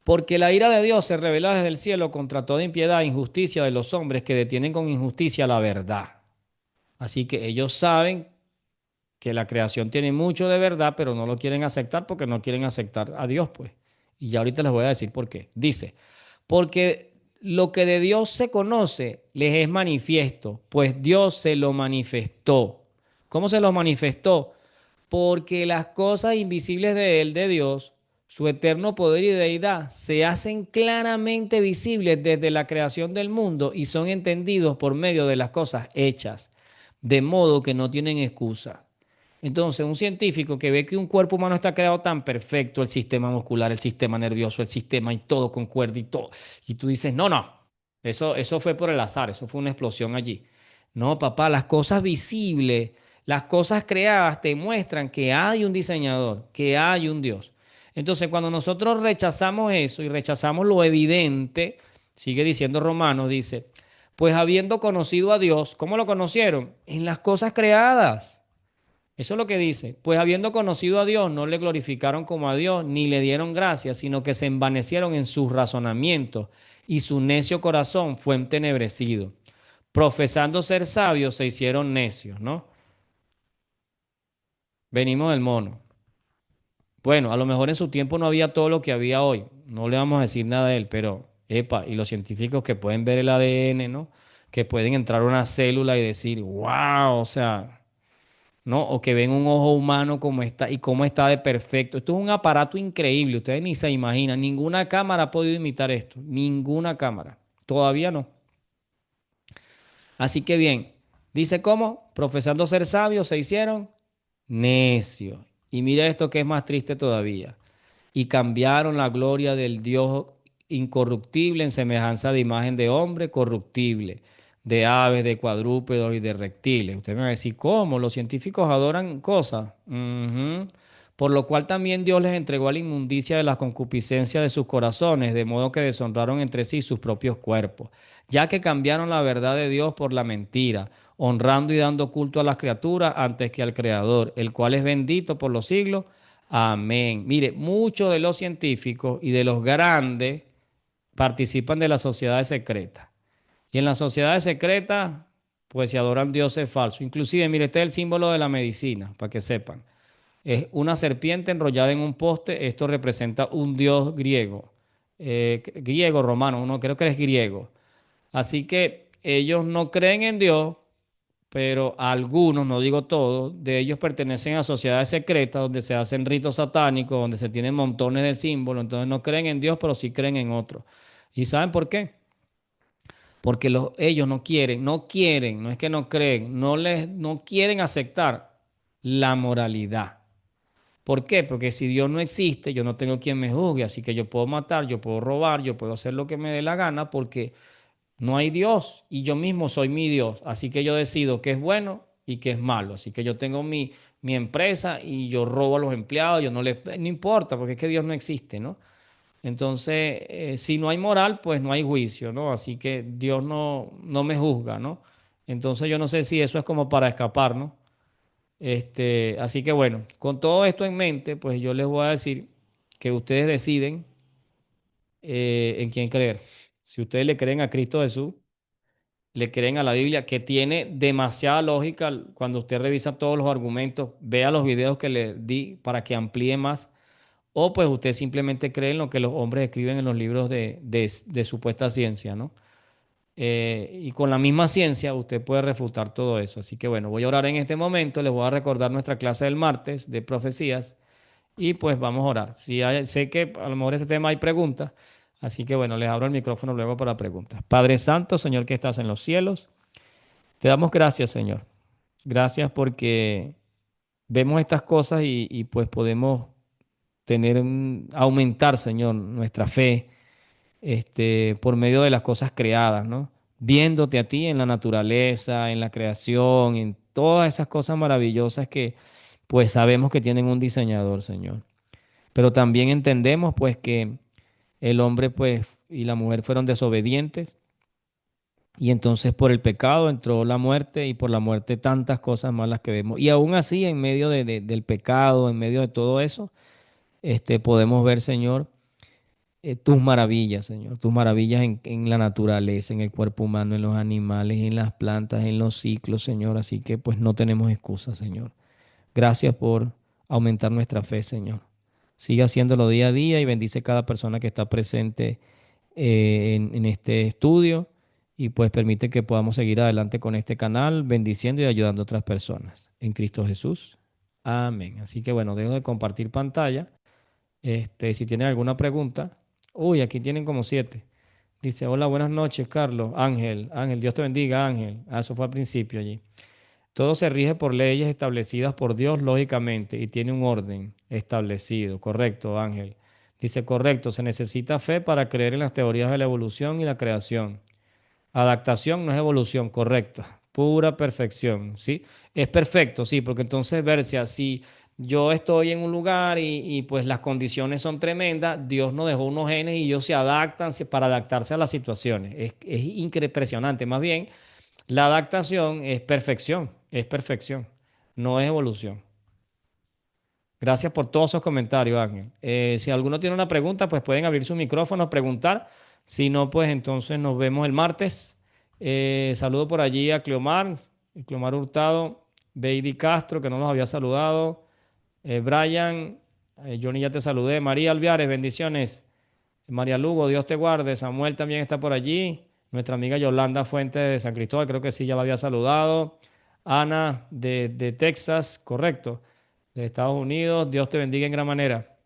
[SPEAKER 1] Porque la ira de Dios se revela desde el cielo contra toda impiedad e injusticia de los hombres que detienen con injusticia la verdad. Así que ellos saben que la creación tiene mucho de verdad, pero no lo quieren aceptar porque no quieren aceptar a Dios, pues. Y ya ahorita les voy a decir por qué. Dice, porque lo que de Dios se conoce les es manifiesto, pues Dios se lo manifestó. ¿Cómo se lo manifestó? Porque las cosas invisibles de Él, de Dios, su eterno poder y deidad, se hacen claramente visibles desde la creación del mundo y son entendidos por medio de las cosas hechas, de modo que no tienen excusa. Entonces, un científico que ve que un cuerpo humano está creado tan perfecto, el sistema muscular, el sistema nervioso, el sistema y todo concuerda y todo, y tú dices, no, no, eso fue por el azar, eso fue una explosión allí. No, papá, las cosas visibles, las cosas creadas te muestran que hay un diseñador, que hay un Dios. Entonces, cuando nosotros rechazamos eso y rechazamos lo evidente, sigue diciendo Romanos, dice, pues habiendo conocido a Dios, ¿cómo lo conocieron? En las cosas creadas. Eso es lo que dice. Pues habiendo conocido a Dios, no le glorificaron como a Dios, ni le dieron gracias, sino que se envanecieron en sus razonamientos, y su necio corazón fue entenebrecido. Profesando ser sabios, se hicieron necios, ¿no? Venimos del mono. Bueno, a lo mejor en su tiempo no había todo lo que había hoy. No le vamos a decir nada de él, pero, epa, y los científicos que pueden ver el ADN, ¿no? Que pueden entrar a una célula y decir, wow, o sea. ¿No? O que ven un ojo humano como está y cómo está de perfecto. Esto es un aparato increíble, ustedes ni se imaginan. Ninguna cámara ha podido imitar esto, ninguna cámara. Todavía no. Así que bien, dice cómo, profesando ser sabios, se hicieron necios. Y mira esto que es más triste todavía. Y cambiaron la gloria del Dios incorruptible en semejanza de imagen de hombre corruptible, de aves, de cuadrúpedos y de reptiles. Usted me va a decir, ¿cómo? Los científicos adoran cosas. Ujú. Por lo cual también Dios les entregó a la inmundicia de las concupiscencias de sus corazones, de modo que deshonraron entre sí sus propios cuerpos, ya que cambiaron la verdad de Dios por la mentira, honrando y dando culto a las criaturas antes que al Creador, el cual es bendito por los siglos. Amén. Mire, muchos de los científicos y de los grandes participan de las sociedades secretas. Y en las sociedades secretas, pues se adoran dioses falsos. Inclusive, mire, este es el símbolo de la medicina, para que sepan. Es una serpiente enrollada en un poste. Esto representa un dios griego. Griego, romano, uno creo que es griego. Así que ellos no creen en Dios, pero algunos, no digo todos, de ellos pertenecen a sociedades secretas donde se hacen ritos satánicos, donde se tienen montones de símbolos, entonces no creen en Dios, pero sí creen en otros. ¿Y saben por qué? Porque ellos no es que no creen, no quieren aceptar la moralidad. ¿Por qué? Porque si Dios no existe, yo no tengo quien me juzgue, así que yo puedo matar, yo puedo robar, yo puedo hacer lo que me dé la gana, porque No hay Dios y yo mismo soy mi Dios. Así que yo decido qué es bueno y qué es malo. Así que yo tengo mi empresa y yo robo a los empleados, yo no les, no importa, porque es que Dios no existe, ¿no? Entonces, si no hay moral, pues no hay juicio, ¿no? Así que Dios no me juzga, ¿no? Entonces yo no sé si eso es como para escapar, ¿no? Así que bueno, con todo esto en mente, pues yo les voy a decir que ustedes deciden en quién creer. Si ustedes le creen a Cristo Jesús, le creen a la Biblia, que tiene demasiada lógica cuando usted revisa todos los argumentos, vea los videos que le di para que amplíe más, o pues usted simplemente cree en lo que los hombres escriben en los libros de supuesta ciencia, ¿no? Y con la misma ciencia usted puede refutar todo eso. Así que bueno, voy a orar en este momento, les voy a recordar nuestra clase del martes de profecías y pues vamos a orar. Sé que a lo mejor este tema hay preguntas, así que bueno, les abro el micrófono luego para preguntas. Padre Santo, Señor que estás en los cielos, te damos gracias, Señor. Gracias porque vemos estas cosas y pues podemos aumentar, Señor, nuestra fe por medio de las cosas creadas, ¿no? Viéndote a ti en la naturaleza, en la creación, en todas esas cosas maravillosas que pues sabemos que tienen un diseñador, Señor. Pero también entendemos pues que el hombre pues y la mujer fueron desobedientes y entonces por el pecado entró la muerte y por la muerte tantas cosas malas que vemos. Y aún así en medio del pecado, en medio de todo eso, podemos ver, Señor, tus maravillas, Señor, tus maravillas en la naturaleza, en el cuerpo humano, en los animales, en las plantas, en los ciclos, Señor. Así que pues no tenemos excusa, Señor. Gracias por aumentar nuestra fe, Señor. Sigue haciéndolo día a día y bendice cada persona que está presente en este estudio y pues permite que podamos seguir adelante con este canal, bendiciendo y ayudando a otras personas. En Cristo Jesús. Amén. Así que bueno, dejo de compartir pantalla. Si tienen alguna pregunta. Uy, aquí tienen como 7. Dice, hola, buenas noches, Carlos. Ángel, Ángel, Dios te bendiga, Ángel. Ah, eso fue al principio allí. Todo se rige por leyes establecidas por Dios, lógicamente, y tiene un orden establecido. Correcto, Ángel. Dice, correcto, se necesita fe para creer en las teorías de la evolución y la creación. Adaptación no es evolución, correcto. Pura perfección, ¿sí? Es perfecto, sí, porque entonces, Bercia, si yo estoy en un lugar pues las condiciones son tremendas, Dios nos dejó unos genes y ellos se adaptan para adaptarse a las situaciones. Es impresionante. Más bien, la adaptación es perfección, no es evolución. Gracias por todos esos comentarios, Ángel. Si alguno tiene una pregunta, pues pueden abrir su micrófono, preguntar. Si no, pues entonces nos vemos el martes. Saludo por allí a Cleomar, Cleomar Hurtado, Baby Castro, que no nos había saludado. Brian, Johnny, ya te saludé. María Alviares, bendiciones. María Lugo, Dios te guarde. Samuel también está por allí. Nuestra amiga Yolanda Fuente de San Cristóbal, creo que sí, ya la había saludado. Ana de Texas, correcto, de Estados Unidos. Dios te bendiga en gran manera. Así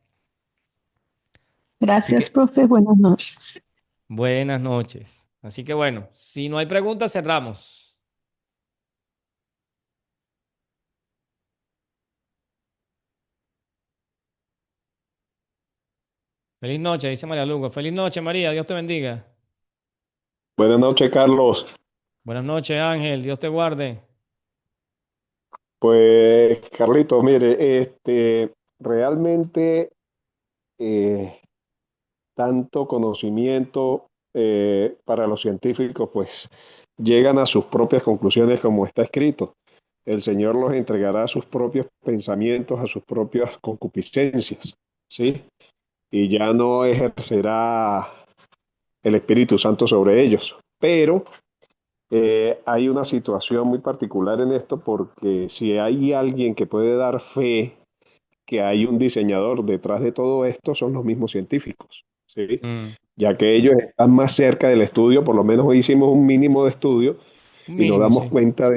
[SPEAKER 2] Gracias,
[SPEAKER 1] que,
[SPEAKER 2] profe. Buenas noches.
[SPEAKER 1] buenas noches. Así que bueno, si no hay preguntas, cerramos. Feliz noche, dice María Lugo. Feliz noche, María. Dios te bendiga.
[SPEAKER 3] Buenas noches, Carlos.
[SPEAKER 1] Buenas noches, Ángel. Dios te guarde.
[SPEAKER 3] Pues, Carlitos, mire, realmente eh, tanto conocimiento para los científicos, pues llegan a sus propias conclusiones como está escrito. El Señor los entregará a sus propios pensamientos, a sus propias concupiscencias, ¿sí? Y ya no ejercerá el Espíritu Santo sobre ellos. Pero hay una situación muy particular en esto porque si hay alguien que puede dar fe que hay un diseñador detrás de todo esto, son los mismos científicos, ¿sí?
[SPEAKER 1] Mm,
[SPEAKER 3] Ya que ellos están más cerca del estudio, por lo menos hoy hicimos un mínimo de estudio
[SPEAKER 1] un
[SPEAKER 3] y nos
[SPEAKER 1] mínimo,
[SPEAKER 3] damos
[SPEAKER 1] sí.
[SPEAKER 3] cuenta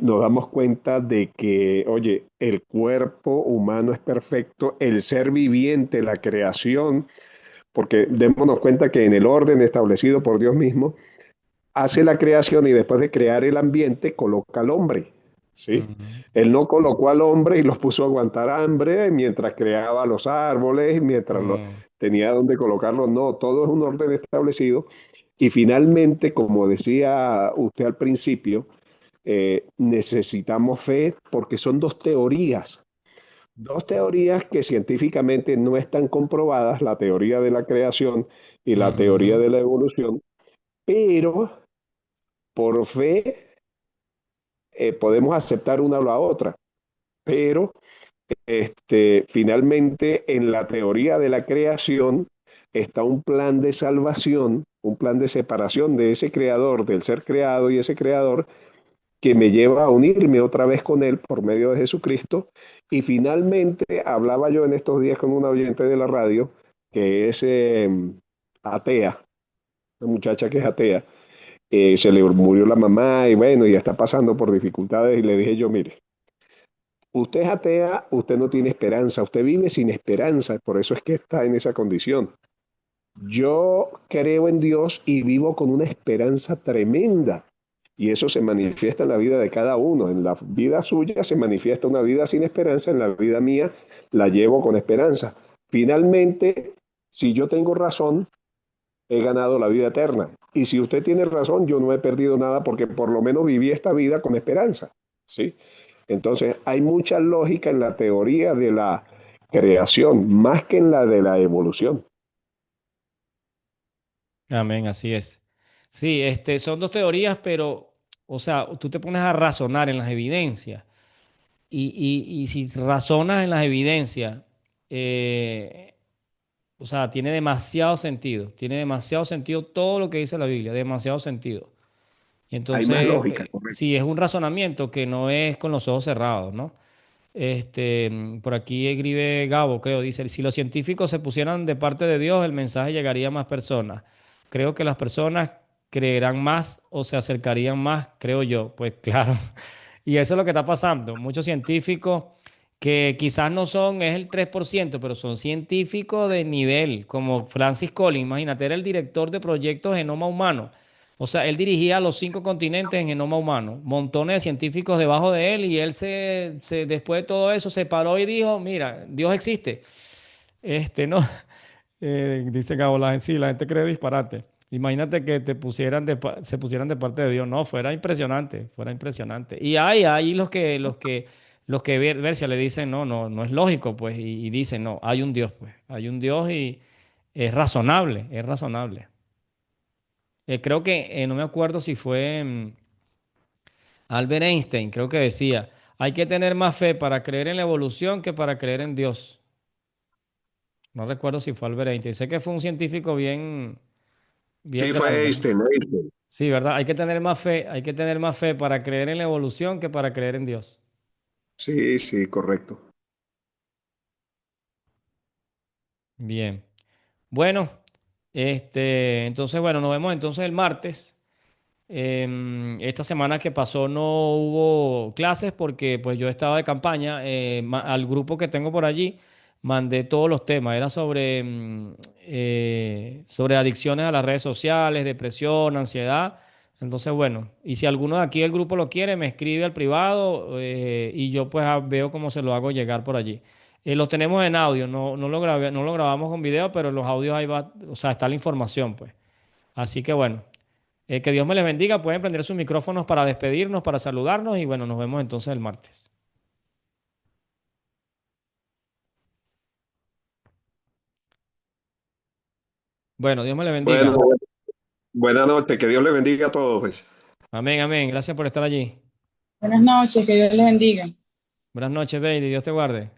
[SPEAKER 3] nos damos cuenta de que, oye, el cuerpo humano es perfecto, el ser viviente, la creación, porque démonos cuenta que en el orden establecido por Dios mismo, hace la creación y después de crear el ambiente coloca al hombre, ¿sí?
[SPEAKER 1] Mm,
[SPEAKER 3] Él no colocó al hombre y los puso a aguantar hambre mientras creaba los árboles,
[SPEAKER 1] mm,
[SPEAKER 3] tenía donde colocarlos, no, todo es un orden establecido Y finalmente, como decía usted al principio, necesitamos fe porque son dos teorías que científicamente no están comprobadas, la teoría de la creación y la teoría
[SPEAKER 1] Ujú.
[SPEAKER 3] de la evolución, pero por fe podemos aceptar una o la otra, pero finalmente en la teoría de la creación está un plan de salvación, un plan de separación de ese creador, del ser creado y ese creador, que me lleva a unirme otra vez con él por medio de Jesucristo. Y finalmente hablaba yo en estos días con una oyente de la radio que es atea, una muchacha que es atea. Se le murió la mamá y bueno, ya está pasando por dificultades y le dije yo, mire, usted es atea, usted no tiene esperanza, usted vive sin esperanza, por eso es que está en esa condición. Yo creo en Dios y vivo con una esperanza tremenda. Y eso se manifiesta en la vida de cada uno. En la vida suya se manifiesta una vida sin esperanza, en la vida mía la llevo con esperanza. Finalmente, si yo tengo razón, he ganado la vida eterna. Y si usted tiene razón, yo no he perdido nada porque por lo menos viví esta vida con esperanza. ¿Sí? Entonces, hay mucha lógica en la teoría de la creación, más que en la de la evolución.
[SPEAKER 1] Amén, así es. Sí, son dos teorías, pero, o sea, tú te pones a razonar en las evidencias y si razonas en las evidencias, eh, o sea, tiene demasiado sentido todo lo que dice la Biblia, demasiado sentido. Y
[SPEAKER 3] Hay más
[SPEAKER 1] entonces,
[SPEAKER 3] lógica, correcto.
[SPEAKER 1] sí, es un razonamiento que no es con los ojos cerrados, ¿no? Por aquí escribe Gabo, creo, dice, si los científicos se pusieran de parte de Dios, el mensaje llegaría a más personas. Creo que las personas creerán más o se acercarían más, creo yo. Pues claro. Y eso es lo que está pasando. Muchos científicos que quizás no son, es el 3%, pero son científicos de nivel, como Francis Collins, imagínate, era el director de proyectos Genoma Humano. O sea, él dirigía los 5 continentes en genoma humano, montones de científicos debajo de él y él después de todo eso se paró y dijo, mira, Dios existe. No, dice Gabo, sí, la gente cree disparate. Imagínate que se pusieran de parte de Dios. No, fuera impresionante, fuera impresionante. Y hay los que Bercia le dicen, no, no, no es lógico, pues, y dicen, no, hay un Dios, pues, hay un Dios y es razonable, es razonable. Creo que, no me acuerdo si fue Albert Einstein, creo que decía, hay que tener más fe para creer en la evolución que para creer en Dios. No recuerdo si fue Albert Einstein. Sé que fue un científico bien, bien
[SPEAKER 3] Sí, fue
[SPEAKER 1] grande, ¿no?
[SPEAKER 3] Einstein, Einstein.
[SPEAKER 1] Sí, ¿verdad? Hay que tener más fe para creer en la evolución que para creer en Dios.
[SPEAKER 3] Sí, sí, correcto.
[SPEAKER 1] Bien. Bueno, entonces, bueno, nos vemos entonces el martes. Esta semana que pasó no hubo clases porque pues yo estaba de campaña. Al grupo que tengo por allí mandé todos los temas. Era sobre adicciones a las redes sociales, depresión, ansiedad. Entonces, bueno, y si alguno de aquí del grupo lo quiere, me escribe al privado y yo pues veo cómo se lo hago llegar por allí. Lo tenemos en audio, no lo grabamos con video, pero en los audios ahí va, o sea, está la información, pues. Así que bueno. Que Dios me les bendiga. Pueden prender sus micrófonos para despedirnos, para saludarnos y bueno, nos vemos entonces el martes. Bueno, Dios me les
[SPEAKER 3] Bueno,
[SPEAKER 1] bendiga.
[SPEAKER 3] buenas noches, que Dios le bendiga a todos, pues.
[SPEAKER 1] Amén, amén. Gracias por estar allí.
[SPEAKER 2] Buenas noches, que Dios les bendiga.
[SPEAKER 1] Buenas noches, baby. Dios te guarde.